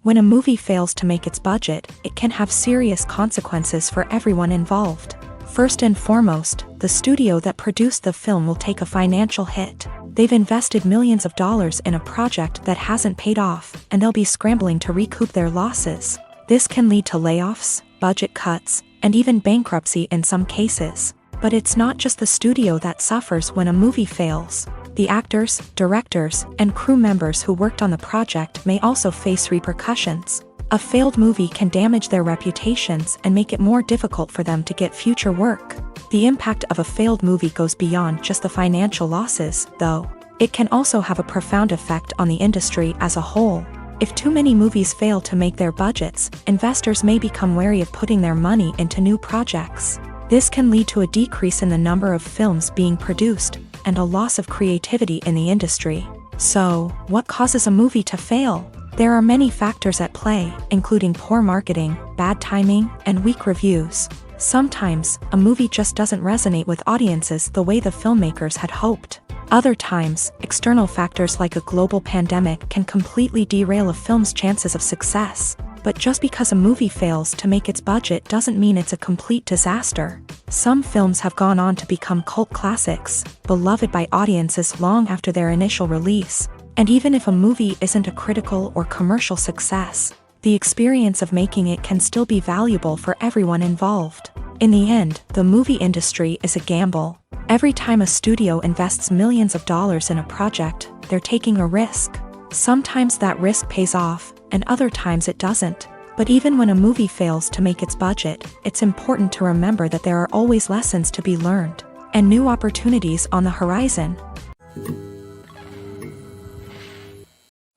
When a movie fails to make its budget, it can have serious consequences for everyone involved. First and foremost, the studio that produced the film will take a financial hit. They've invested millions of dollars in a project that hasn't paid off, and they'll be scrambling to recoup their losses. This can lead to layoffs, budget cuts, and even bankruptcy in some cases. But it's not just the studio that suffers when a movie fails. The actors, directors, and crew members who worked on the project may also face repercussions. A failed movie can damage their reputations and make it more difficult for them to get future work. The impact of a failed movie goes beyond just the financial losses, though. It can also have a profound effect on the industry as a whole. If too many movies fail to make their budgets, investors may become wary of putting their money into new projects. This can lead to a decrease in the number of films being produced, and a loss of creativity in the industry. So, what causes a movie to fail? There are many factors at play, including poor marketing, bad timing, and weak reviews. Sometimes, a movie just doesn't resonate with audiences the way the filmmakers had hoped. Other times, external factors like a global pandemic can completely derail a film's chances of success. But just because a movie fails to make its budget doesn't mean it's a complete disaster. Some films have gone on to become cult classics, beloved by audiences long after their initial release. And even if a movie isn't a critical or commercial success, the experience of making it can still be valuable for everyone involved. In the end, the movie industry is a gamble. Every time a studio invests millions of dollars in a project, they're taking a risk. Sometimes that risk pays off, and other times it doesn't. But even when a movie fails to make its budget, it's important to remember that there are always lessons to be learned, and new opportunities on the horizon.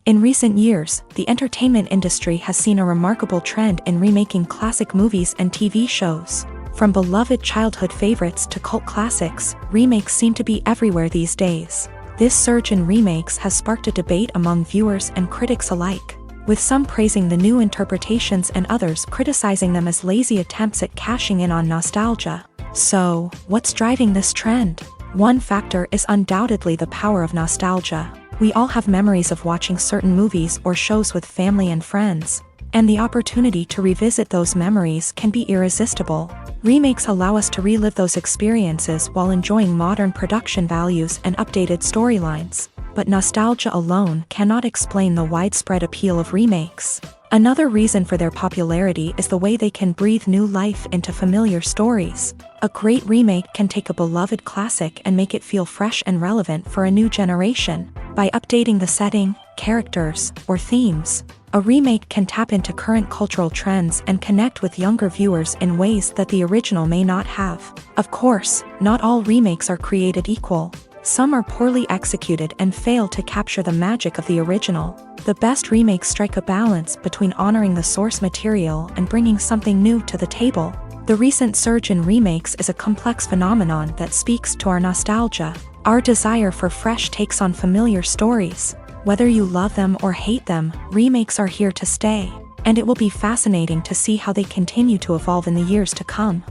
In recent years, the entertainment industry has seen a remarkable trend in remaking classic movies and TV shows. From beloved childhood favorites to cult classics, remakes seem to be everywhere these days. This surge in remakes has sparked a debate among viewers and critics alike, with some praising the new interpretations and others criticizing them as lazy attempts at cashing in on nostalgia. So, what's driving this trend? One factor is undoubtedly the power of nostalgia. We all have memories of watching certain movies or shows with family and friends, and the opportunity to revisit those memories can be irresistible. Remakes allow us to relive those experiences while enjoying modern production values and updated storylines. But nostalgia alone cannot explain the widespread appeal of remakes. Another reason for their popularity is the way they can breathe new life into familiar stories. A great remake can take a beloved classic and make it feel fresh and relevant for a new generation. By updating the setting, characters, or themes, a remake can tap into current cultural trends and connect with younger viewers in ways that the original may not have. Of course, not all remakes are created equal. Some are poorly executed and fail to capture the magic of the original. The best remakes strike a balance between honoring the source material and bringing something new to the table. The recent surge in remakes is a complex phenomenon that speaks to our nostalgia, our desire for fresh takes on familiar stories. Whether you love them or hate them, remakes are here to stay, and it will be fascinating to see how they continue to evolve in the years to come.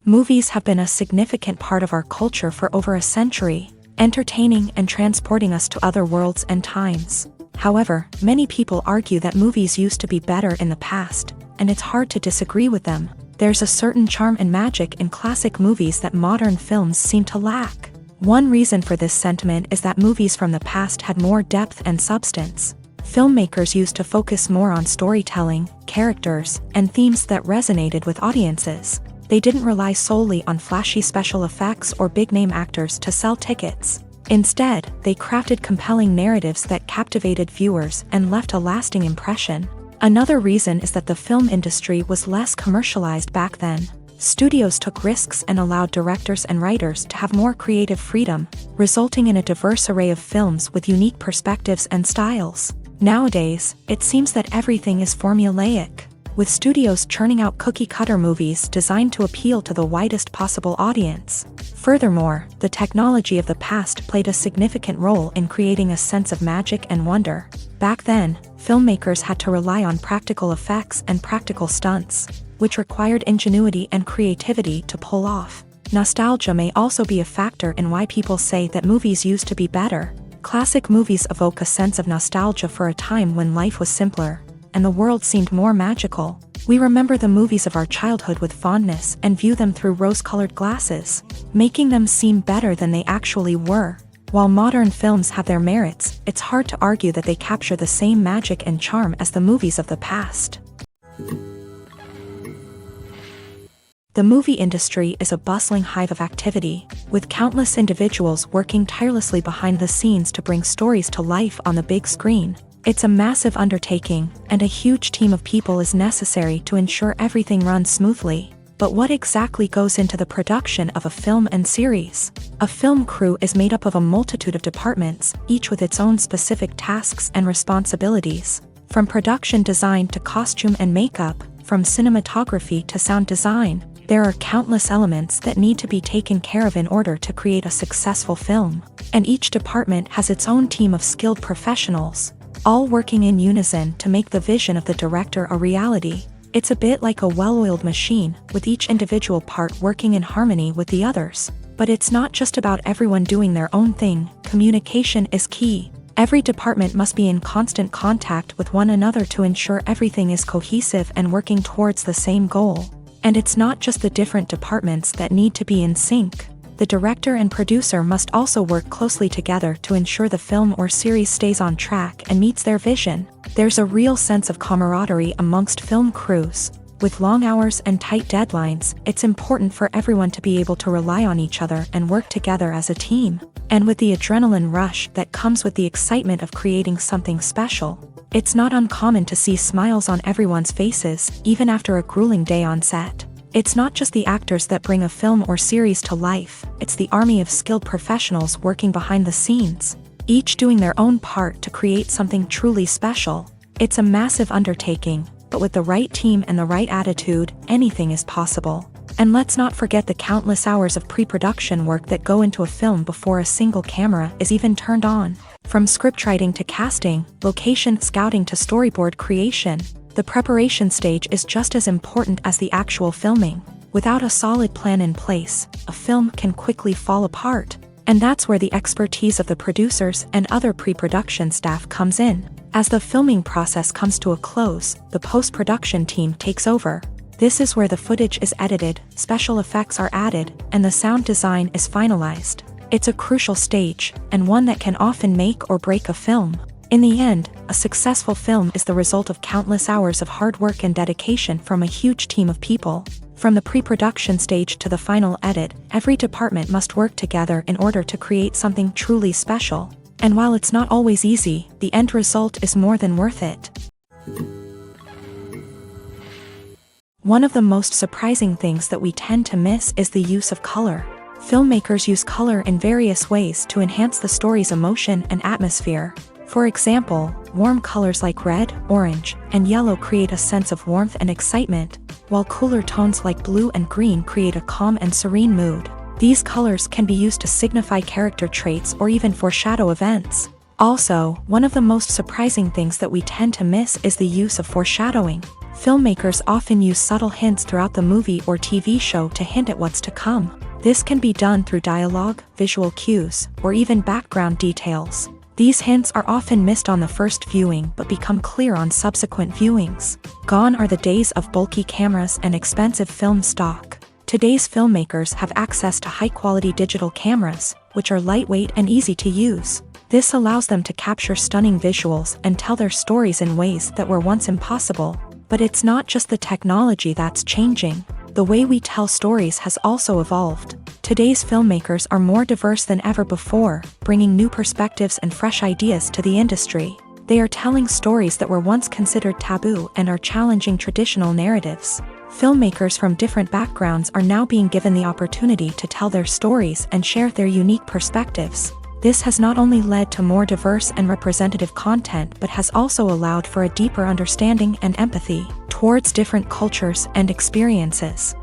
Movies have been a significant part of our culture for over a century, entertaining and transporting us to other worlds and times. However, many people argue that movies used to be better in the past, and it's hard to disagree with them. There's a certain charm and magic in classic movies that modern films seem to lack. One reason for this sentiment is that movies from the past had more depth and substance. Filmmakers used to focus more on storytelling, characters, and themes that resonated with audiences. They didn't rely solely on flashy special effects or big-name actors to sell tickets. Instead, they crafted compelling narratives that captivated viewers and left a lasting impression. Another reason is that the film industry was less commercialized back then. Studios took risks and allowed directors and writers to have more creative freedom, resulting in a diverse array of films with unique perspectives and styles. Nowadays, it seems that everything is formulaic, with studios churning out cookie-cutter movies designed to appeal to the widest possible audience. Furthermore, the technology of the past played a significant role in creating a sense of magic and wonder. Back then, filmmakers had to rely on practical effects and practical stunts, which required ingenuity and creativity to pull off. Nostalgia may also be a factor in why people say that movies used to be better. Classic movies evoke a sense of nostalgia for a time when life was simpler, and the world seemed more magical. We remember the movies of our childhood with fondness and view them through rose-colored glasses, making them seem better than they actually were. While modern films have their merits, it's hard to argue that they capture the same magic and charm as the movies of the past. The movie industry is a bustling hive of activity, with countless individuals working tirelessly behind the scenes to bring stories to life on the big screen. It's a massive undertaking, and a huge team of people is necessary to ensure everything runs smoothly. But what exactly goes into the production of a film and series? A film crew is made up of a multitude of departments, each with its own specific tasks and responsibilities. From production design to costume and makeup, from cinematography to sound design, there are countless elements that need to be taken care of in order to create a successful film. And each department has its own team of skilled professionals, all working in unison to make the vision of the director a reality. It's a bit like a well-oiled machine, with each individual part working in harmony with the others. But it's not just about everyone doing their own thing. Communication is key. Every department must be in constant contact with one another to ensure everything is cohesive and working towards the same goal. And it's not just the different departments that need to be in sync. The director and producer must also work closely together to ensure the film or series stays on track and meets their vision. There's a real sense of camaraderie amongst film crews. With long hours and tight deadlines, it's important for everyone to be able to rely on each other and work together as a team. And with the adrenaline rush that comes with the excitement of creating something special, it's not uncommon to see smiles on everyone's faces, even after a grueling day on set. It's not just the actors that bring a film or series to life, it's the army of skilled professionals working behind the scenes, each doing their own part to create something truly special. It's a massive undertaking, but with the right team and the right attitude, anything is possible. And let's not forget the countless hours of pre-production work that go into a film before a single camera is even turned on. From scriptwriting to casting, location scouting to storyboard creation, the preparation stage is just as important as the actual filming. Without a solid plan in place, a film can quickly fall apart. And that's where the expertise of the producers and other pre-production staff comes in. As the filming process comes to a close, the post-production team takes over. This is where the footage is edited, special effects are added, and the sound design is finalized. It's a crucial stage, and one that can often make or break a film. In the end, a successful film is the result of countless hours of hard work and dedication from a huge team of people. From the pre-production stage to the final edit, every department must work together in order to create something truly special. And while it's not always easy, the end result is more than worth it. One of the most surprising things that we tend to miss is the use of color. Filmmakers use color in various ways to enhance the story's emotion and atmosphere. For example, warm colors like red, orange, and yellow create a sense of warmth and excitement, while cooler tones like blue and green create a calm and serene mood. These colors can be used to signify character traits or even foreshadow events. Also, one of the most surprising things that we tend to miss is the use of foreshadowing. Filmmakers often use subtle hints throughout the movie or TV show to hint at what's to come. This can be done through dialogue, visual cues, or even background details. These hints are often missed on the first viewing but become clear on subsequent viewings. Gone are the days of bulky cameras and expensive film stock. Today's filmmakers have access to high-quality digital cameras, which are lightweight and easy to use. This allows them to capture stunning visuals and tell their stories in ways that were once impossible. But it's not just the technology that's changing. The way we tell stories has also evolved. Today's filmmakers are more diverse than ever before, bringing new perspectives and fresh ideas to the industry. They are telling stories that were once considered taboo and are challenging traditional narratives. Filmmakers from different backgrounds are now being given the opportunity to tell their stories and share their unique perspectives. This has not only led to more diverse and representative content but has also allowed for a deeper understanding and empathy towards different cultures and experiences.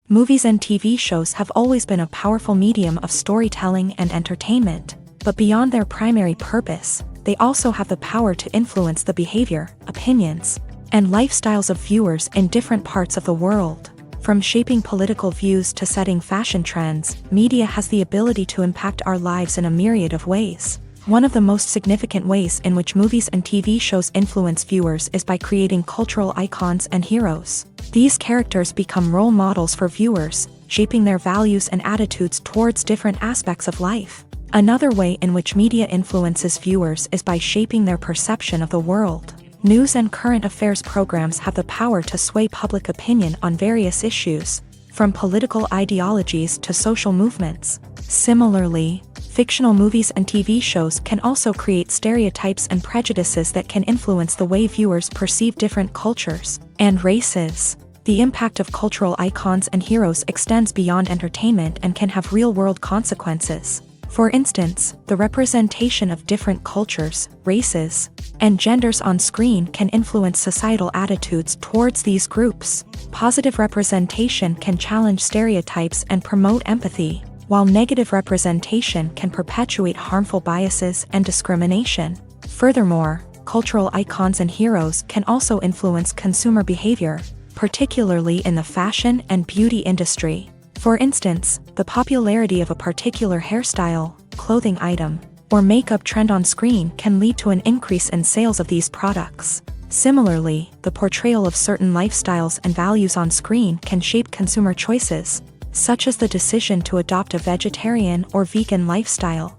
Movies and TV shows have always been a powerful medium of storytelling and entertainment, but beyond their primary purpose, they also have the power to influence the behavior, opinions, and lifestyles of viewers in different parts of the world. From shaping political views to setting fashion trends, media has the ability to impact our lives in a myriad of ways. One of the most significant ways in which movies and TV shows influence viewers is by creating cultural icons and heroes. These characters become role models for viewers, shaping their values and attitudes towards different aspects of life. Another way in which media influences viewers is by shaping their perception of the world. News and current affairs programs have the power to sway public opinion on various issues, from political ideologies to social movements. Similarly, fictional movies and TV shows can also create stereotypes and prejudices that can influence the way viewers perceive different cultures and races. The impact of cultural icons and heroes extends beyond entertainment and can have real-world consequences. For instance, the representation of different cultures, races, and genders on screen can influence societal attitudes towards these groups. Positive representation can challenge stereotypes and promote empathy, while negative representation can perpetuate harmful biases and discrimination. Furthermore, cultural icons and heroes can also influence consumer behavior, particularly in the fashion and beauty industry. For instance, the popularity of a particular hairstyle, clothing item, or makeup trend on screen can lead to an increase in sales of these products. Similarly, the portrayal of certain lifestyles and values on screen can shape consumer choices, such as the decision to adopt a vegetarian or vegan lifestyle.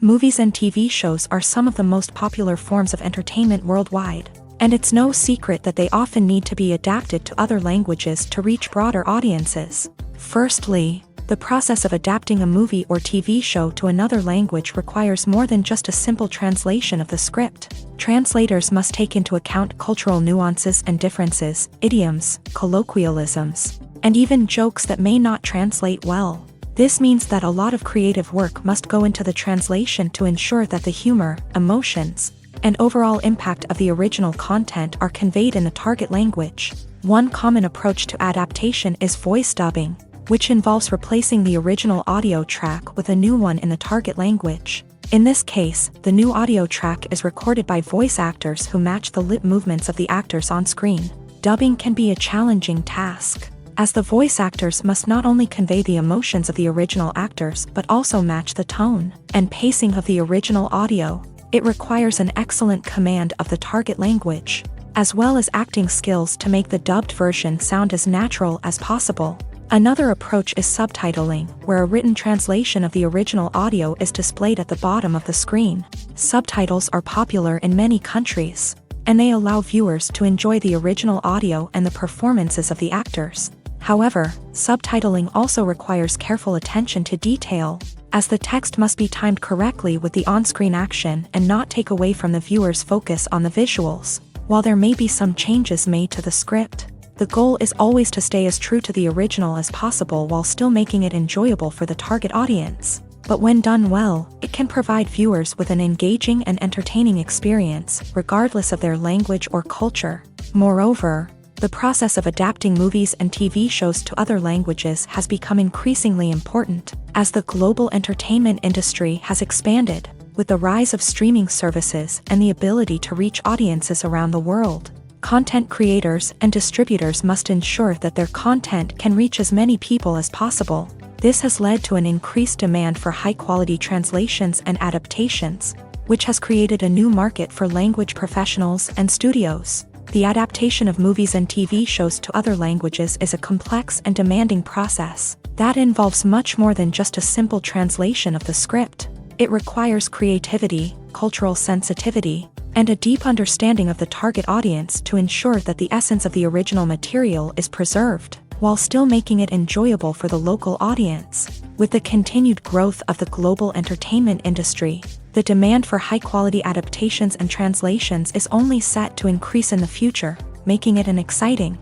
Movies and TV shows are some of the most popular forms of entertainment worldwide, and it's no secret that they often need to be adapted to other languages to reach broader audiences. Firstly, the process of adapting a movie or TV show to another language requires more than just a simple translation of the script. Translators must take into account cultural nuances and differences, idioms, colloquialisms, and even jokes that may not translate well. This means that a lot of creative work must go into the translation to ensure that the humor, emotions, and overall impact of the original content are conveyed in the target language. One common approach to adaptation is voice dubbing, which involves replacing the original audio track with a new one in the target language. In this case, the new audio track is recorded by voice actors who match the lip movements of the actors on screen. Dubbing can be a challenging task, as the voice actors must not only convey the emotions of the original actors but also match the tone and pacing of the original audio. It requires an excellent command of the target language, as well as acting skills to make the dubbed version sound as natural as possible. Another approach is subtitling, where a written translation of the original audio is displayed at the bottom of the screen. Subtitles are popular in many countries, and they allow viewers to enjoy the original audio and the performances of the actors. However, subtitling also requires careful attention to detail, as the text must be timed correctly with the on-screen action and not take away from the viewer's focus on the visuals. While there may be some changes made to the script, the goal is always to stay as true to the original as possible while still making it enjoyable for the target audience. But when done well, it can provide viewers with an engaging and entertaining experience, regardless of their language or culture. Moreover, the process of adapting movies and TV shows to other languages has become increasingly important, as the global entertainment industry has expanded, with the rise of streaming services and the ability to reach audiences around the world. Content creators and distributors must ensure that their content can reach as many people as possible. This has led to an increased demand for high-quality translations and adaptations, which has created a new market for language professionals and studios. The adaptation of movies and TV shows to other languages is a complex and demanding process that involves much more than just a simple translation of the script. It requires creativity, cultural sensitivity, and a deep understanding of the target audience to ensure that the essence of the original material is preserved, while still making it enjoyable for the local audience. With the continued growth of the global entertainment industry, The demand for high-quality adaptations and translations is only set to increase in the future, making it an exciting.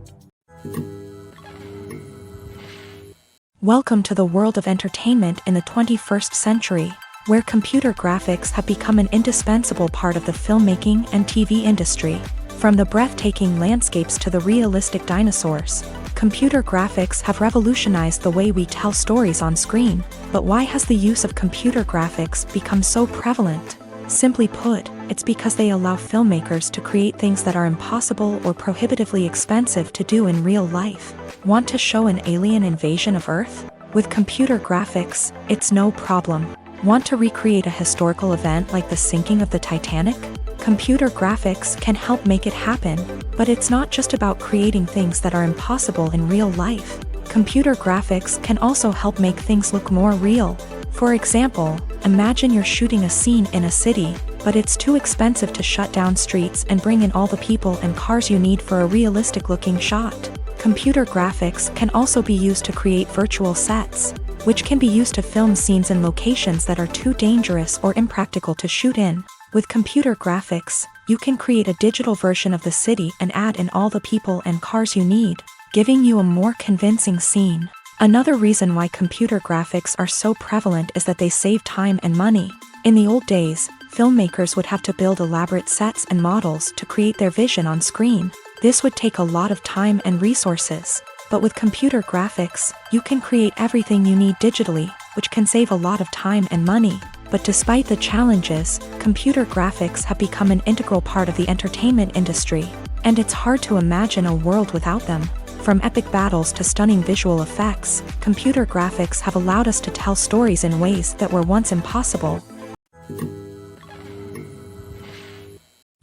Welcome to the world of entertainment in the 21st century, where computer graphics have become an indispensable part of the filmmaking and TV industry. From the breathtaking landscapes to the realistic dinosaurs, computer graphics have revolutionized the way we tell stories on screen. But why has the use of computer graphics become so prevalent? Simply put, it's because they allow filmmakers to create things that are impossible or prohibitively expensive to do in real life. Want to show an alien invasion of Earth? With computer graphics, it's no problem. Want to recreate a historical event like the sinking of the Titanic? Computer graphics can help make it happen, but it's not just about creating things that are impossible in real life. Computer graphics can also help make things look more real. For example, imagine you're shooting a scene in a city, but it's too expensive to shut down streets and bring in all the people and cars you need for a realistic-looking shot. Computer graphics can also be used to create virtual sets, which can be used to film scenes in locations that are too dangerous or impractical to shoot in. With computer graphics, you can create a digital version of the city and add in all the people and cars you need, giving you a more convincing scene. Another reason why computer graphics are so prevalent is that they save time and money. In the old days, filmmakers would have to build elaborate sets and models to create their vision on screen. This would take a lot of time and resources. But with computer graphics, you can create everything you need digitally, which can save a lot of time and money. But despite the challenges, computer graphics have become an integral part of the entertainment industry, and it's hard to imagine a world without them. From epic battles to stunning visual effects, computer graphics have allowed us to tell stories in ways that were once impossible.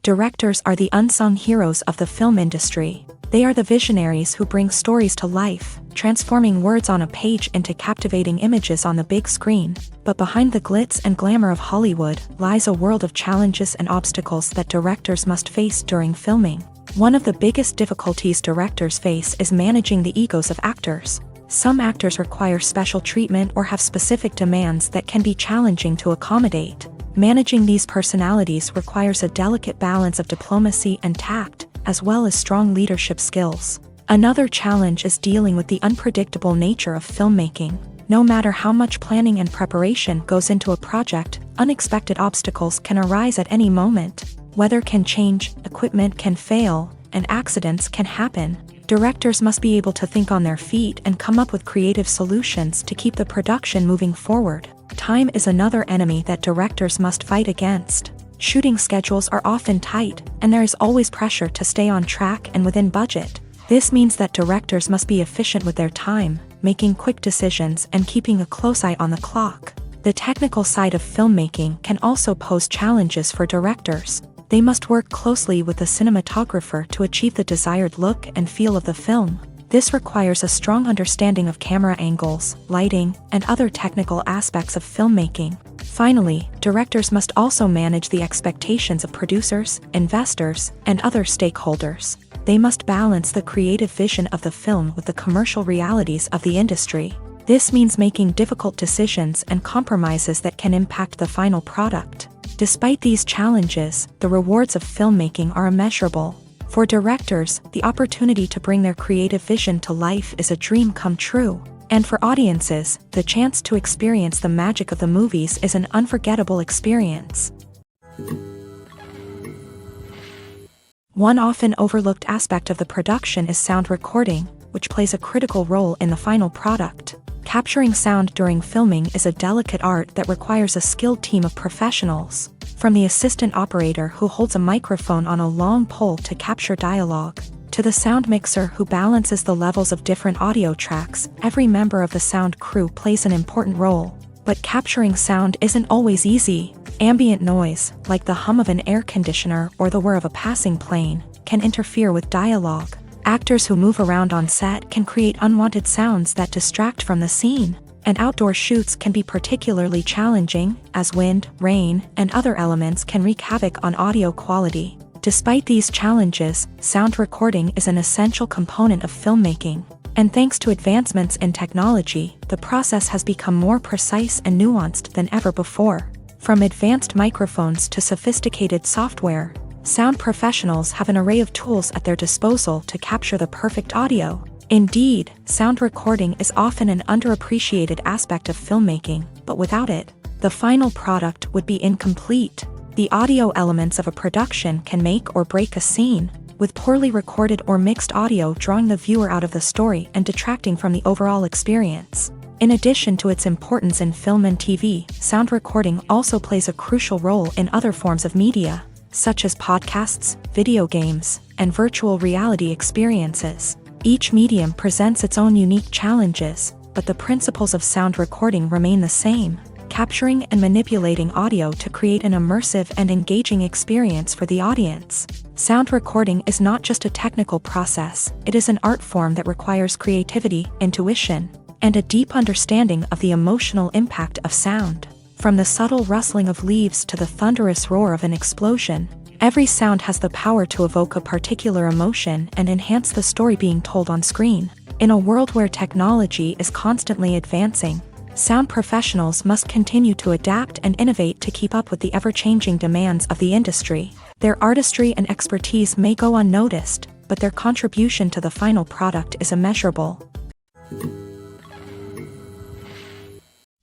Directors are the unsung heroes of the film industry. They are the visionaries who bring stories to life, transforming words on a page into captivating images on the big screen. But behind the glitz and glamour of Hollywood lies a world of challenges and obstacles that directors must face during filming. One of the biggest difficulties directors face is managing the egos of actors. Some actors require special treatment or have specific demands that can be challenging to accommodate. Managing these personalities requires a delicate balance of diplomacy and tact, as well as strong leadership skills. Another challenge is dealing with the unpredictable nature of filmmaking. No matter how much planning and preparation goes into a project, unexpected obstacles can arise at any moment. Weather can change, equipment can fail, and accidents can happen. Directors must be able to think on their feet and come up with creative solutions to keep the production moving forward. Time is another enemy that directors must fight against. Shooting schedules are often tight, and there is always pressure to stay on track and within budget. This means that directors must be efficient with their time, making quick decisions and keeping a close eye on the clock. The technical side of filmmaking can also pose challenges for directors. They must work closely with the cinematographer to achieve the desired look and feel of the film. This requires a strong understanding of camera angles, lighting, and other technical aspects of filmmaking. Finally, directors must also manage the expectations of producers, investors, and other stakeholders. They must balance the creative vision of the film with the commercial realities of the industry. This means making difficult decisions and compromises that can impact the final product. Despite these challenges, the rewards of filmmaking are immeasurable. For directors, the opportunity to bring their creative vision to life is a dream come true. And for audiences, the chance to experience the magic of the movies is an unforgettable experience. One often overlooked aspect of the production is sound recording, which plays a critical role in the final product. Capturing sound during filming is a delicate art that requires a skilled team of professionals. From the assistant operator who holds a microphone on a long pole to capture dialogue, to the sound mixer who balances the levels of different audio tracks, every member of the sound crew plays an important role. But capturing sound isn't always easy. Ambient noise, like the hum of an air conditioner or the whir of a passing plane, can interfere with dialogue. Actors who move around on set can create unwanted sounds that distract from the scene. And outdoor shoots can be particularly challenging, as wind, rain, and other elements can wreak havoc on audio quality. Despite these challenges, sound recording is an essential component of filmmaking. And thanks to advancements in technology, the process has become more precise and nuanced than ever before. From advanced microphones to sophisticated software, sound professionals have an array of tools at their disposal to capture the perfect audio. Indeed, sound recording is often an underappreciated aspect of filmmaking, but without it, the final product would be incomplete. The audio elements of a production can make or break a scene, with poorly recorded or mixed audio drawing the viewer out of the story and detracting from the overall experience. In addition to its importance in film and TV, sound recording also plays a crucial role in other forms of media, such as podcasts, video games, and virtual reality experiences. Each medium presents its own unique challenges, but the principles of sound recording remain the same, capturing and manipulating audio to create an immersive and engaging experience for the audience. Sound recording is not just a technical process, it is an art form that requires creativity, intuition, and a deep understanding of the emotional impact of sound. From the subtle rustling of leaves to the thunderous roar of an explosion, every sound has the power to evoke a particular emotion and enhance the story being told on screen. In a world where technology is constantly advancing, sound professionals must continue to adapt and innovate to keep up with the ever-changing demands of the industry. Their artistry and expertise may go unnoticed, but their contribution to the final product is immeasurable.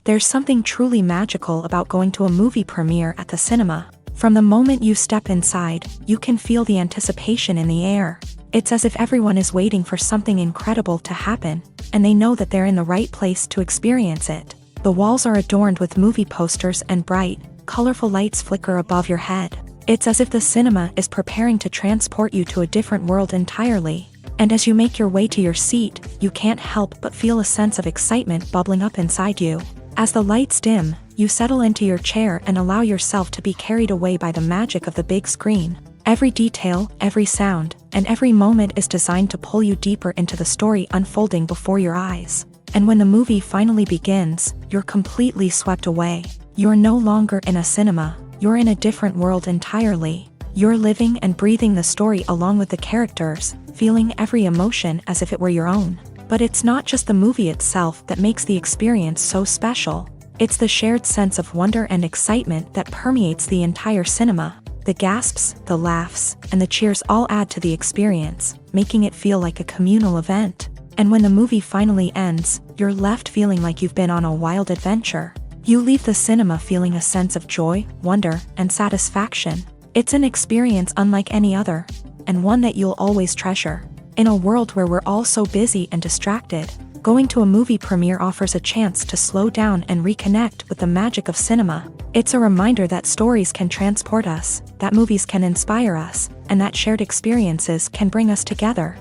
There's something truly magical about going to a movie premiere at the cinema. From the moment you step inside, you can feel the anticipation in the air. It's as if everyone is waiting for something incredible to happen, and they know that they're in the right place to experience it. The walls are adorned with movie posters and bright, colorful lights flicker above your head. It's as if the cinema is preparing to transport you to a different world entirely. And as you make your way to your seat, you can't help but feel a sense of excitement bubbling up inside you. As the lights dim, you settle into your chair and allow yourself to be carried away by the magic of the big screen. Every detail, every sound, and every moment is designed to pull you deeper into the story unfolding before your eyes. And when the movie finally begins, you're completely swept away. You're no longer in a cinema, you're in a different world entirely. You're living and breathing the story along with the characters, feeling every emotion as if it were your own. But it's not just the movie itself that makes the experience so special. It's the shared sense of wonder and excitement that permeates the entire cinema. The gasps, the laughs, and the cheers all add to the experience, making it feel like a communal event. And when the movie finally ends, you're left feeling like you've been on a wild adventure. You leave the cinema feeling a sense of joy, wonder, and satisfaction. It's an experience unlike any other, and one that you'll always treasure. In a world where we're all so busy and distracted, going to a movie premiere offers a chance to slow down and reconnect with the magic of cinema. It's a reminder that stories can transport us, that movies can inspire us, and that shared experiences can bring us together.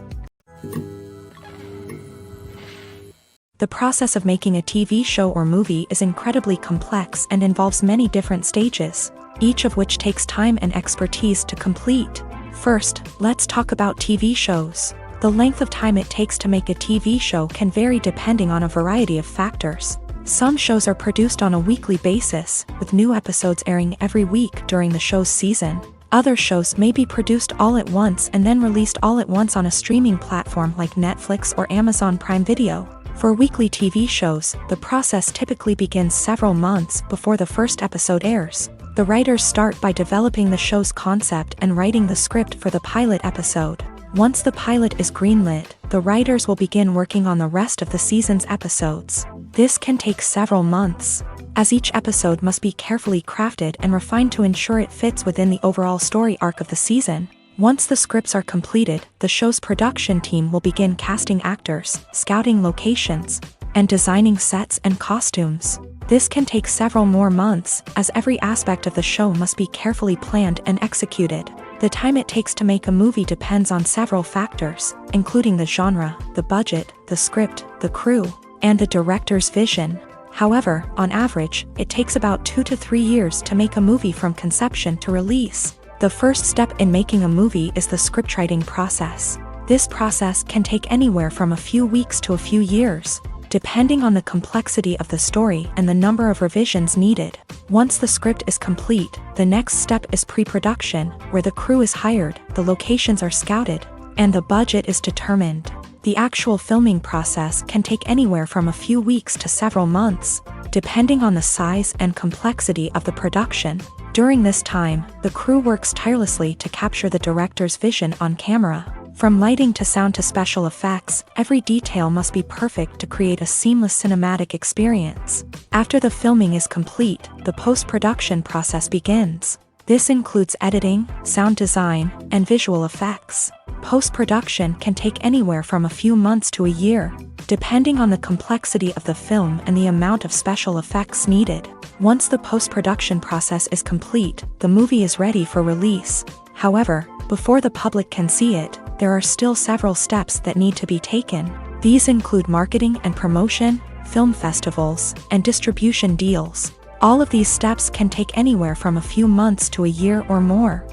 The process of making a TV show or movie is incredibly complex and involves many different stages, each of which takes time and expertise to complete. First, let's talk about TV shows. The length of time it takes to make a TV show can vary depending on a variety of factors. Some shows are produced on a weekly basis, with new episodes airing every week during the show's season. Other shows may be produced all at once and then released all at once on a streaming platform like Netflix or Amazon Prime Video. For weekly TV shows, the process typically begins several months before the first episode airs. The writers start by developing the show's concept and writing the script for the pilot episode. Once the pilot is greenlit, the writers will begin working on the rest of the season's episodes. This can take several months, as each episode must be carefully crafted and refined to ensure it fits within the overall story arc of the season. Once the scripts are completed, the show's production team will begin casting actors, scouting locations, and designing sets and costumes. This can take several more months, as every aspect of the show must be carefully planned and executed. The time it takes to make a movie depends on several factors, including the genre, the budget, the script, the crew, and the director's vision. However, on average, it takes about 2 to 3 years to make a movie from conception to release. The first step in making a movie is the scriptwriting process. This process can take anywhere from a few weeks to a few years, depending on the complexity of the story and the number of revisions needed. Once the script is complete, the next step is pre-production, where the crew is hired, the locations are scouted, and the budget is determined. The actual filming process can take anywhere from a few weeks to several months, depending on the size and complexity of the production. During this time, the crew works tirelessly to capture the director's vision on camera. From lighting to sound to special effects, every detail must be perfect to create a seamless cinematic experience. After the filming is complete, the post-production process begins. This includes editing, sound design, and visual effects. Post-production can take anywhere from a few months to a year, depending on the complexity of the film and the amount of special effects needed. Once the post-production process is complete, the movie is ready for release. However, before the public can see it, there are still several steps that need to be taken. These include marketing and promotion, film festivals, and distribution deals. All of these steps can take anywhere from a few months to a year or more.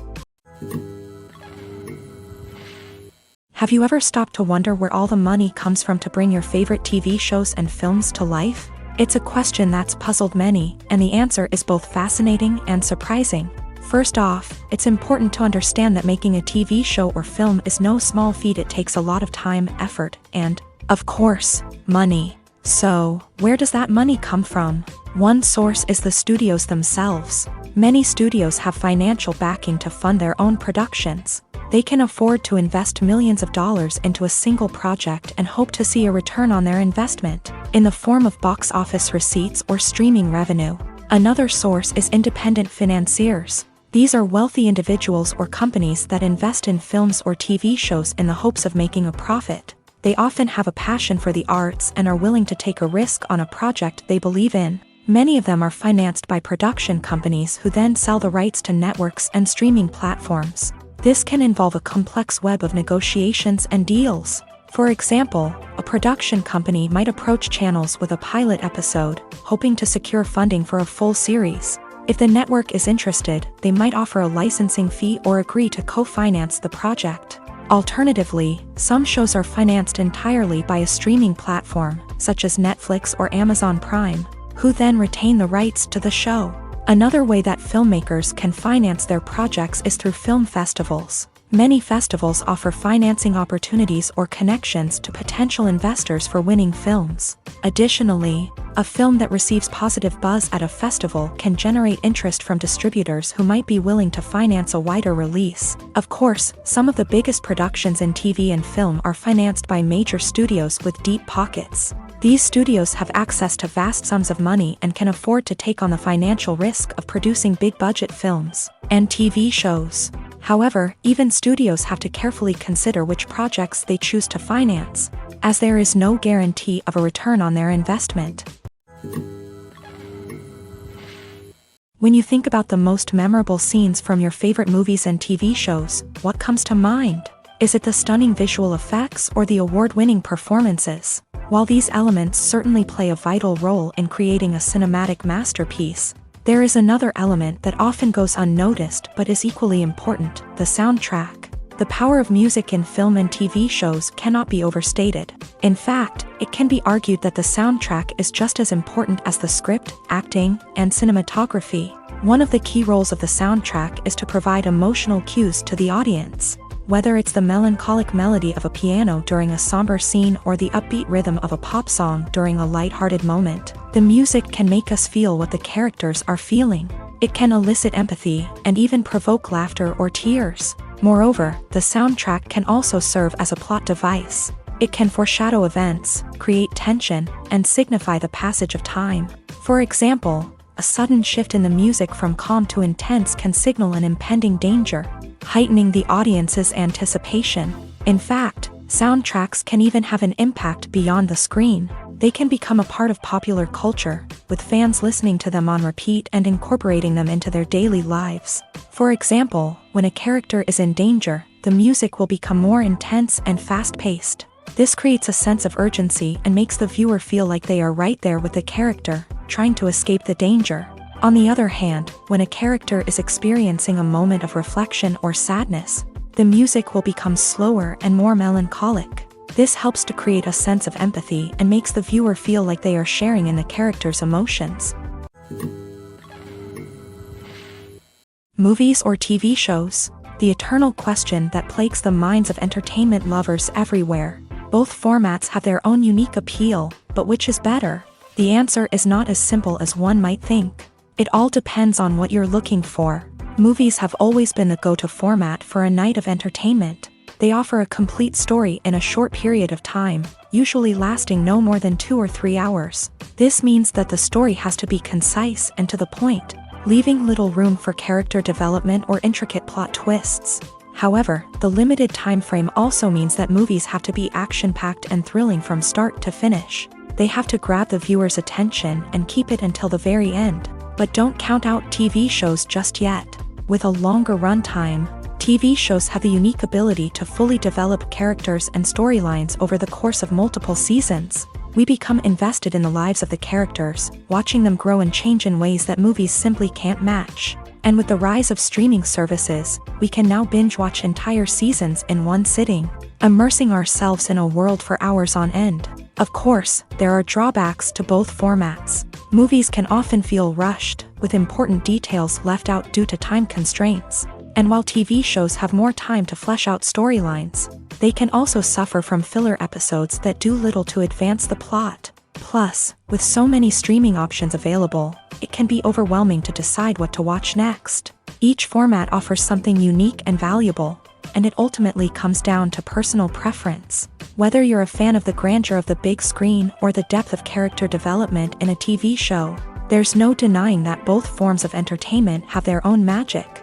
Have you ever stopped to wonder where all the money comes from to bring your favorite TV shows and films to life? It's a question that's puzzled many, and the answer is both fascinating and surprising. First off, it's important to understand that making a TV show or film is no small feat. It takes a lot of time, effort, and, of course, money. So, where does that money come from? One source is the studios themselves. Many studios have financial backing to fund their own productions. They can afford to invest millions of dollars into a single project and hope to see a return on their investment, in the form of box office receipts or streaming revenue. Another source is independent financiers. These are wealthy individuals or companies that invest in films or TV shows in the hopes of making a profit. They often have a passion for the arts and are willing to take a risk on a project they believe in. Many of them are financed by production companies who then sell the rights to networks and streaming platforms. This can involve a complex web of negotiations and deals. For example, a production company might approach channels with a pilot episode, hoping to secure funding for a full series. If the network is interested, they might offer a licensing fee or agree to co-finance the project. Alternatively, some shows are financed entirely by a streaming platform, such as Netflix or Amazon Prime, who then retain the rights to the show. Another way that filmmakers can finance their projects is through film festivals. Many festivals offer financing opportunities or connections to potential investors for winning films. Additionally, a film that receives positive buzz at a festival can generate interest from distributors who might be willing to finance a wider release. Of course, some of the biggest productions in TV and film are financed by major studios with deep pockets. These studios have access to vast sums of money and can afford to take on the financial risk of producing big-budget films and TV shows. However, even studios have to carefully consider which projects they choose to finance, as there is no guarantee of a return on their investment. When you think about the most memorable scenes from your favorite movies and TV shows, what comes to mind? Is it the stunning visual effects or the award-winning performances? While these elements certainly play a vital role in creating a cinematic masterpiece, there is another element that often goes unnoticed but is equally important: the soundtrack. The power of music in film and TV shows cannot be overstated. In fact, it can be argued that the soundtrack is just as important as the script, acting, and cinematography. One of the key roles of the soundtrack is to provide emotional cues to the audience. Whether it's the melancholic melody of a piano during a somber scene or the upbeat rhythm of a pop song during a light-hearted moment, the music can make us feel what the characters are feeling. It can elicit empathy and even provoke laughter or tears. Moreover, the soundtrack can also serve as a plot device. It can foreshadow events, create tension, and signify the passage of time. For example, a sudden shift in the music from calm to intense can signal an impending danger, heightening the audience's anticipation. In fact, soundtracks can even have an impact beyond the screen. They can become a part of popular culture, with fans listening to them on repeat and incorporating them into their daily lives. For example, when a character is in danger, the music will become more intense and fast-paced. This creates a sense of urgency and makes the viewer feel like they are right there with the character, trying to escape the danger. On the other hand, when a character is experiencing a moment of reflection or sadness, the music will become slower and more melancholic. This helps to create a sense of empathy and makes the viewer feel like they are sharing in the character's emotions. Movies or TV shows? The eternal question that plagues the minds of entertainment lovers everywhere. Both formats have their own unique appeal, but which is better? The answer is not as simple as one might think. It all depends on what you're looking for. Movies have always been the go-to format for a night of entertainment. They offer a complete story in a short period of time, usually lasting no more than 2 or 3 hours. This means that the story has to be concise and to the point, leaving little room for character development or intricate plot twists. However, the limited time frame also means that movies have to be action-packed and thrilling from start to finish. They have to grab the viewer's attention and keep it until the very end. But don't count out TV shows just yet. With a longer runtime, TV shows have the unique ability to fully develop characters and storylines over the course of multiple seasons. We become invested in the lives of the characters, watching them grow and change in ways that movies simply can't match. And with the rise of streaming services, we can now binge-watch entire seasons in one sitting, immersing ourselves in a world for hours on end. Of course, there are drawbacks to both formats. Movies can often feel rushed, with important details left out due to time constraints. And while TV shows have more time to flesh out storylines, they can also suffer from filler episodes that do little to advance the plot. Plus, with so many streaming options available, it can be overwhelming to decide what to watch next. Each format offers something unique and valuable, and it ultimately comes down to personal preference. Whether you're a fan of the grandeur of the big screen or the depth of character development in a TV show, there's no denying that both forms of entertainment have their own magic.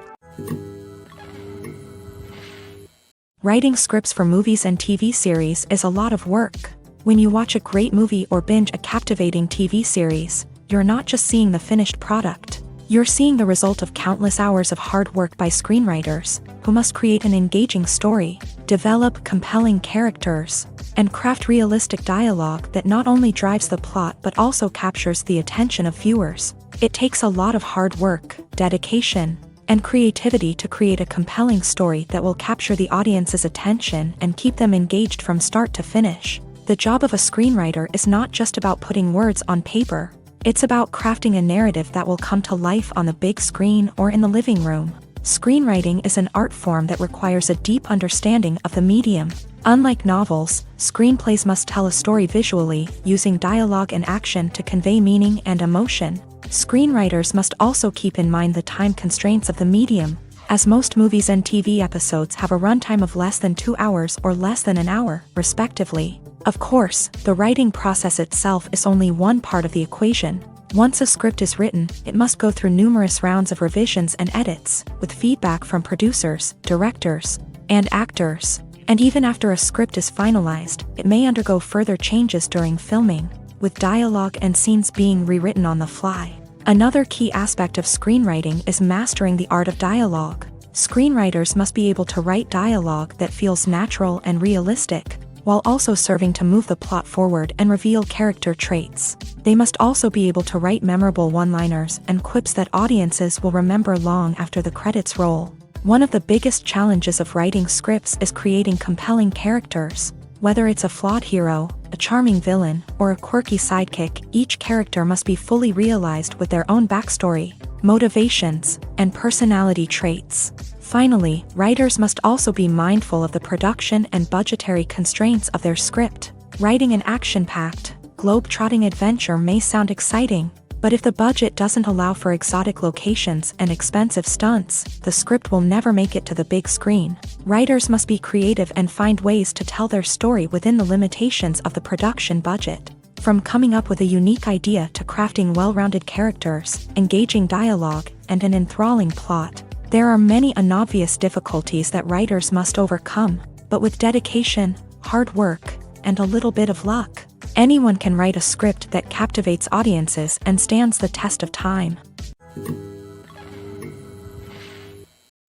Writing scripts for movies and TV series is a lot of work. When you watch a great movie or binge a captivating TV series, you're not just seeing the finished product. You're seeing the result of countless hours of hard work by screenwriters, who must create an engaging story, develop compelling characters, and craft realistic dialogue that not only drives the plot but also captures the attention of viewers. It takes a lot of hard work, dedication, and creativity to create a compelling story that will capture the audience's attention and keep them engaged from start to finish. The job of a screenwriter is not just about putting words on paper. It's about crafting a narrative that will come to life on the big screen or in the living room. Screenwriting is an art form that requires a deep understanding of the medium. Unlike novels, screenplays must tell a story visually, using dialogue and action to convey meaning and emotion. Screenwriters must also keep in mind the time constraints of the medium, as most movies and TV episodes have a runtime of less than 2 hours or less than an hour, respectively. Of course, the writing process itself is only one part of the equation. Once a script is written, it must go through numerous rounds of revisions and edits, with feedback from producers, directors, and actors. And even after a script is finalized, it may undergo further changes during filming, with dialogue and scenes being rewritten on the fly. Another key aspect of screenwriting is mastering the art of dialogue. Screenwriters must be able to write dialogue that feels natural and realistic, while also serving to move the plot forward and reveal character traits. They must also be able to write memorable one-liners and quips that audiences will remember long after the credits roll. One of the biggest challenges of writing scripts is creating compelling characters. Whether it's a flawed hero, a charming villain, or a quirky sidekick, each character must be fully realized with their own backstory, motivations, and personality traits. Finally, writers must also be mindful of the production and budgetary constraints of their script. Writing an action-packed, globe-trotting adventure may sound exciting, but if the budget doesn't allow for exotic locations and expensive stunts, the script will never make it to the big screen. Writers must be creative and find ways to tell their story within the limitations of the production budget. From coming up with a unique idea to crafting well-rounded characters, engaging dialogue, and an enthralling plot, there are many unobvious difficulties that writers must overcome, but with dedication, hard work, and a little bit of luck, anyone can write a script that captivates audiences and stands the test of time.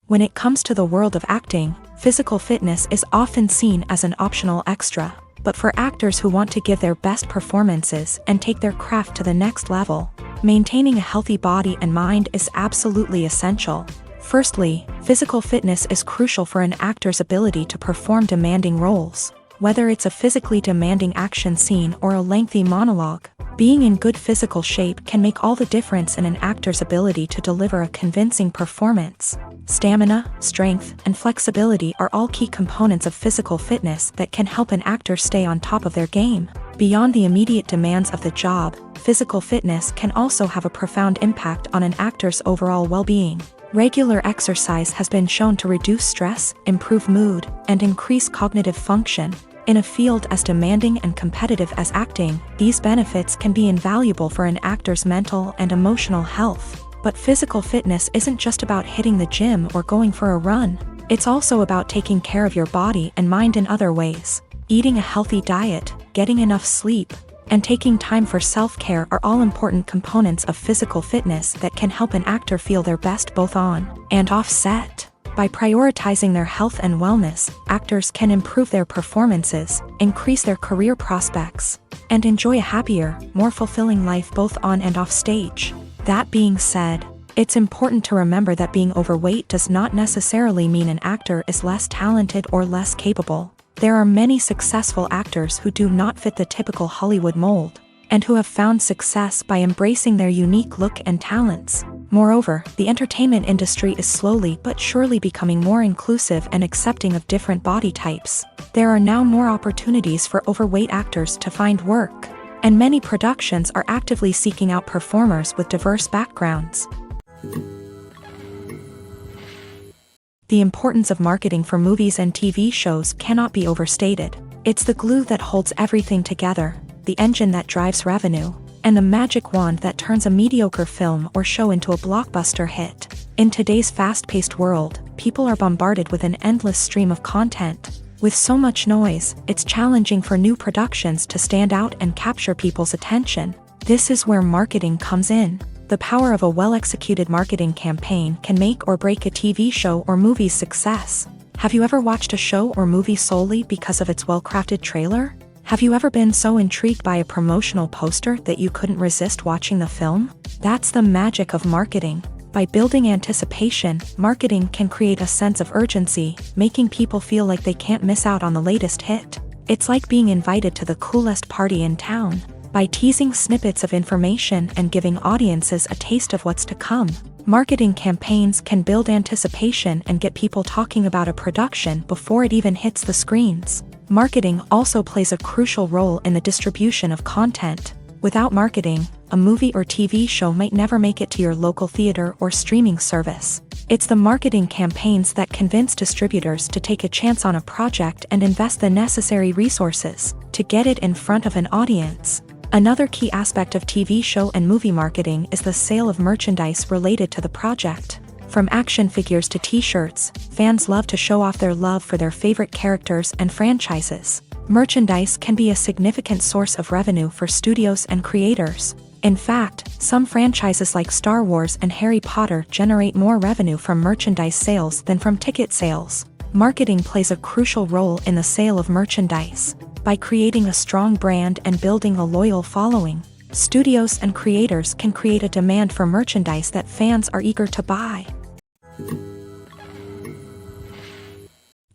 When it comes to the world of acting, physical fitness is often seen as an optional extra. But for actors who want to give their best performances and take their craft to the next level, maintaining a healthy body and mind is absolutely essential. Firstly, physical fitness is crucial for an actor's ability to perform demanding roles. Whether it's a physically demanding action scene or a lengthy monologue, being in good physical shape can make all the difference in an actor's ability to deliver a convincing performance. Stamina, strength, and flexibility are all key components of physical fitness that can help an actor stay on top of their game. Beyond the immediate demands of the job, physical fitness can also have a profound impact on an actor's overall well-being. Regular exercise has been shown to reduce stress, improve mood, and increase cognitive function. In a field as demanding and competitive as acting, these benefits can be invaluable for an actor's mental and emotional health. But physical fitness isn't just about hitting the gym or going for a run. It's also about taking care of your body and mind in other ways. Eating a healthy diet, getting enough sleep, and taking time for self-care are all important components of physical fitness that can help an actor feel their best both on and off set. By prioritizing their health and wellness, actors can improve their performances, increase their career prospects, and enjoy a happier, more fulfilling life both on and off stage. That being said, it's important to remember that being overweight does not necessarily mean an actor is less talented or less capable. There are many successful actors who do not fit the typical Hollywood mold, and who have found success by embracing their unique look and talents. Moreover, the entertainment industry is slowly but surely becoming more inclusive and accepting of different body types. There are now more opportunities for overweight actors to find work, and many productions are actively seeking out performers with diverse backgrounds. The importance of marketing for movies and TV shows cannot be overstated. It's the glue that holds everything together, the engine that drives revenue, and the magic wand that turns a mediocre film or show into a blockbuster hit. In today's fast-paced world, people are bombarded with an endless stream of content. With so much noise, it's challenging for new productions to stand out and capture people's attention. This is where marketing comes in. The power of a well-executed marketing campaign can make or break a TV show or movie's success. Have you ever watched a show or movie solely because of its well-crafted trailer? Have you ever been so intrigued by a promotional poster that you couldn't resist watching the film? That's the magic of marketing. By building anticipation, marketing can create a sense of urgency, making people feel like they can't miss out on the latest hit. It's like being invited to the coolest party in town. By teasing snippets of information and giving audiences a taste of what's to come, marketing campaigns can build anticipation and get people talking about a production before it even hits the screens. Marketing also plays a crucial role in the distribution of content. Without marketing, a movie or TV show might never make it to your local theater or streaming service. It's the marketing campaigns that convince distributors to take a chance on a project and invest the necessary resources to get it in front of an audience. Another key aspect of TV show and movie marketing is the sale of merchandise related to the project. From action figures to t-shirts, fans love to show off their love for their favorite characters and franchises. Merchandise can be a significant source of revenue for studios and creators. In fact, some franchises like Star Wars and Harry Potter generate more revenue from merchandise sales than from ticket sales. Marketing plays a crucial role in the sale of merchandise. By creating a strong brand and building a loyal following, studios and creators can create a demand for merchandise that fans are eager to buy.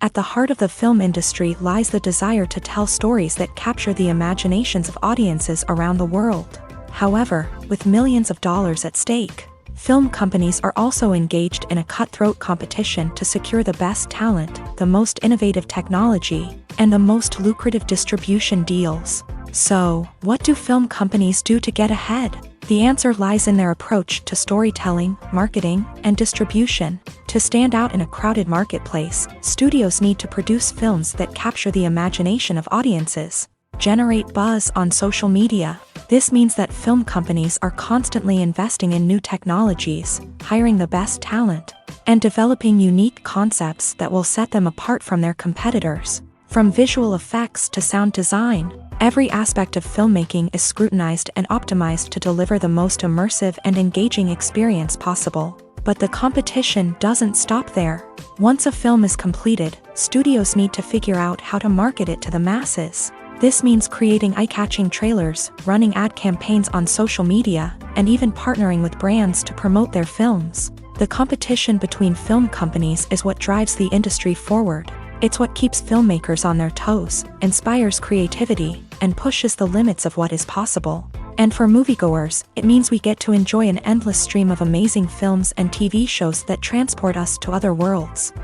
At the heart of the film industry lies the desire to tell stories that capture the imaginations of audiences around the world. However, with millions of dollars at stake, film companies are also engaged in a cutthroat competition to secure the best talent, the most innovative technology, and the most lucrative distribution deals. So, what do film companies do to get ahead? The answer lies in their approach to storytelling, marketing, and distribution. To stand out in a crowded marketplace, studios need to produce films that capture the imagination of audiences, generate buzz on social media. This means that film companies are constantly investing in new technologies, hiring the best talent, and developing unique concepts that will set them apart from their competitors. From visual effects to sound design, every aspect of filmmaking is scrutinized and optimized to deliver the most immersive and engaging experience possible. But the competition doesn't stop there. Once a film is completed, studios need to figure out how to market it to the masses. This means creating eye-catching trailers, running ad campaigns on social media, and even partnering with brands to promote their films. The competition between film companies is what drives the industry forward. It's what keeps filmmakers on their toes, inspires creativity, and pushes the limits of what is possible. And for moviegoers, it means we get to enjoy an endless stream of amazing films and TV shows that transport us to other worlds.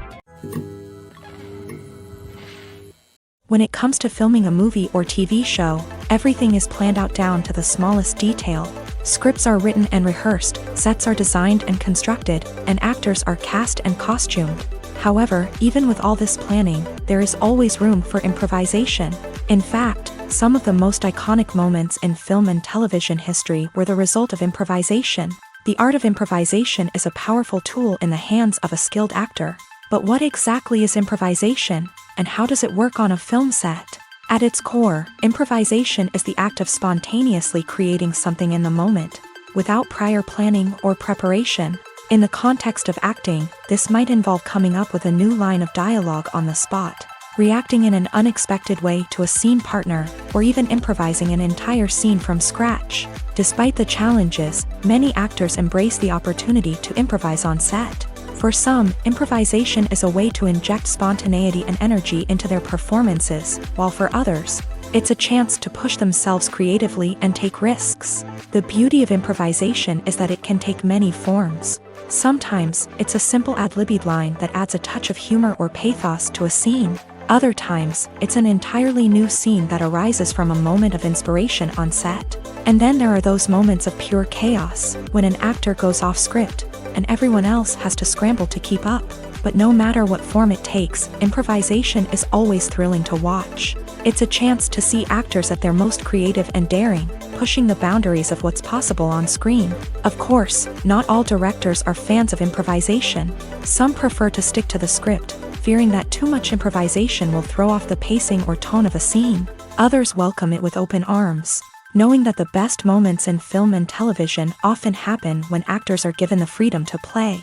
When it comes to filming a movie or TV show, everything is planned out down to the smallest detail. Scripts are written and rehearsed, sets are designed and constructed, and actors are cast and costumed. However, even with all this planning, there is always room for improvisation. In fact, some of the most iconic moments in film and television history were the result of improvisation. The art of improvisation is a powerful tool in the hands of a skilled actor. But what exactly is improvisation, and how does it work on a film set? At its core, improvisation is the act of spontaneously creating something in the moment, without prior planning or preparation. In the context of acting, this might involve coming up with a new line of dialogue on the spot, reacting in an unexpected way to a scene partner, or even improvising an entire scene from scratch. Despite the challenges, many actors embrace the opportunity to improvise on set. For some, improvisation is a way to inject spontaneity and energy into their performances, while for others, it's a chance to push themselves creatively and take risks. The beauty of improvisation is that it can take many forms. Sometimes, it's a simple ad-libbed line that adds a touch of humor or pathos to a scene. Other times, it's an entirely new scene that arises from a moment of inspiration on set. And then there are those moments of pure chaos, when an actor goes off script, and everyone else has to scramble to keep up. But no matter what form it takes, improvisation is always thrilling to watch. It's a chance to see actors at their most creative and daring, pushing the boundaries of what's possible on screen. Of course, not all directors are fans of improvisation. Some prefer to stick to the script, fearing that too much improvisation will throw off the pacing or tone of a scene. Others welcome it with open arms, knowing that the best moments in film and television often happen when actors are given the freedom to play.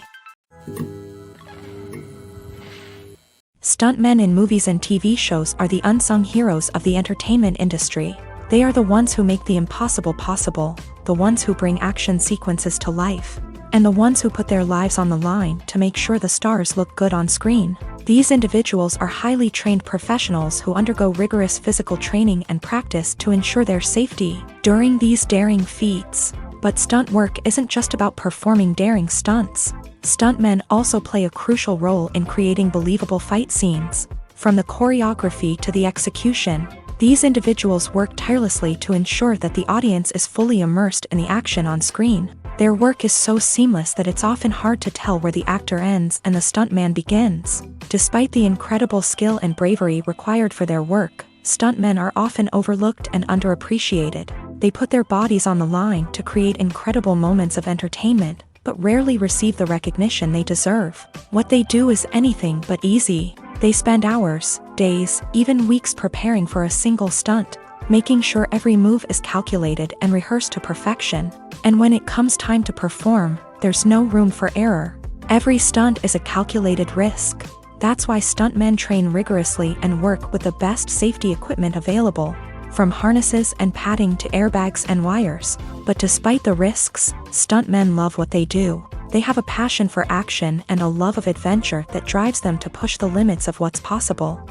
Stuntmen in movies and TV shows are the unsung heroes of the entertainment industry. They are the ones who make the impossible possible, the ones who bring action sequences to life, and the ones who put their lives on the line to make sure the stars look good on screen. These individuals are highly trained professionals who undergo rigorous physical training and practice to ensure their safety during these daring feats. But stunt work isn't just about performing daring stunts. Stuntmen also play a crucial role in creating believable fight scenes. From the choreography to the execution, these individuals work tirelessly to ensure that the audience is fully immersed in the action on screen. Their work is so seamless that it's often hard to tell where the actor ends and the stuntman begins. Despite the incredible skill and bravery required for their work, stuntmen are often overlooked and underappreciated. They put their bodies on the line to create incredible moments of entertainment, but rarely receive the recognition they deserve. What they do is anything but easy. They spend hours, days, even weeks preparing for a single stunt, making sure every move is calculated and rehearsed to perfection. And when it comes time to perform, there's no room for error. Every stunt is a calculated risk. That's why stuntmen train rigorously and work with the best safety equipment available, from harnesses and padding to airbags and wires. But despite the risks, stuntmen love what they do. They have a passion for action and a love of adventure that drives them to push the limits of what's possible.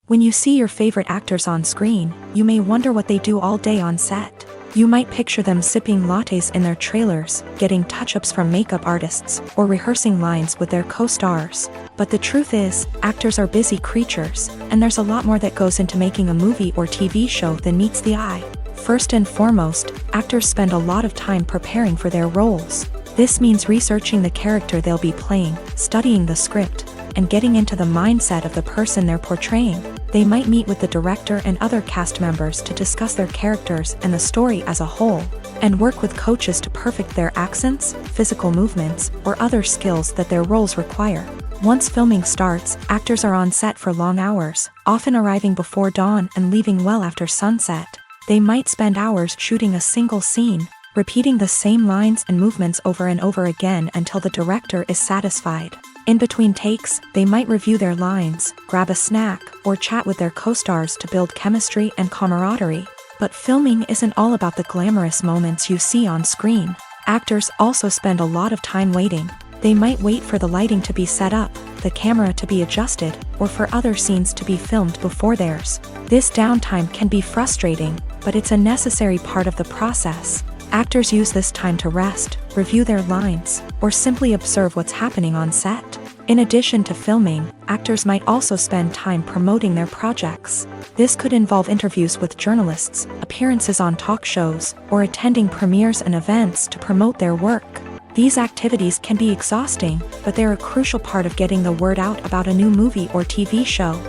When you see your favorite actors on screen, you may wonder what they do all day on set. You might picture them sipping lattes in their trailers, getting touch-ups from makeup artists, or rehearsing lines with their co-stars. But the truth is, actors are busy creatures, and there's a lot more that goes into making a movie or TV show than meets the eye. First and foremost, actors spend a lot of time preparing for their roles. This means researching the character they'll be playing, studying the script, and getting into the mindset of the person they're portraying. They might meet with the director and other cast members to discuss their characters and the story as a whole, and work with coaches to perfect their accents, physical movements, or other skills that their roles require. Once filming starts, actors are on set for long hours, often arriving before dawn and leaving well after sunset. They might spend hours shooting a single scene, repeating the same lines and movements over and over again until the director is satisfied. In between takes, they might review their lines, grab a snack, or chat with their co-stars to build chemistry and camaraderie. But filming isn't all about the glamorous moments you see on screen. Actors also spend a lot of time waiting. They might wait for the lighting to be set up, the camera to be adjusted, or for other scenes to be filmed before theirs. This downtime can be frustrating, but it's a necessary part of the process. Actors use this time to rest, review their lines, or simply observe what's happening on set. In addition to filming, actors might also spend time promoting their projects. This could involve interviews with journalists, appearances on talk shows, or attending premieres and events to promote their work. These activities can be exhausting, but they're a crucial part of getting the word out about a new movie or TV show.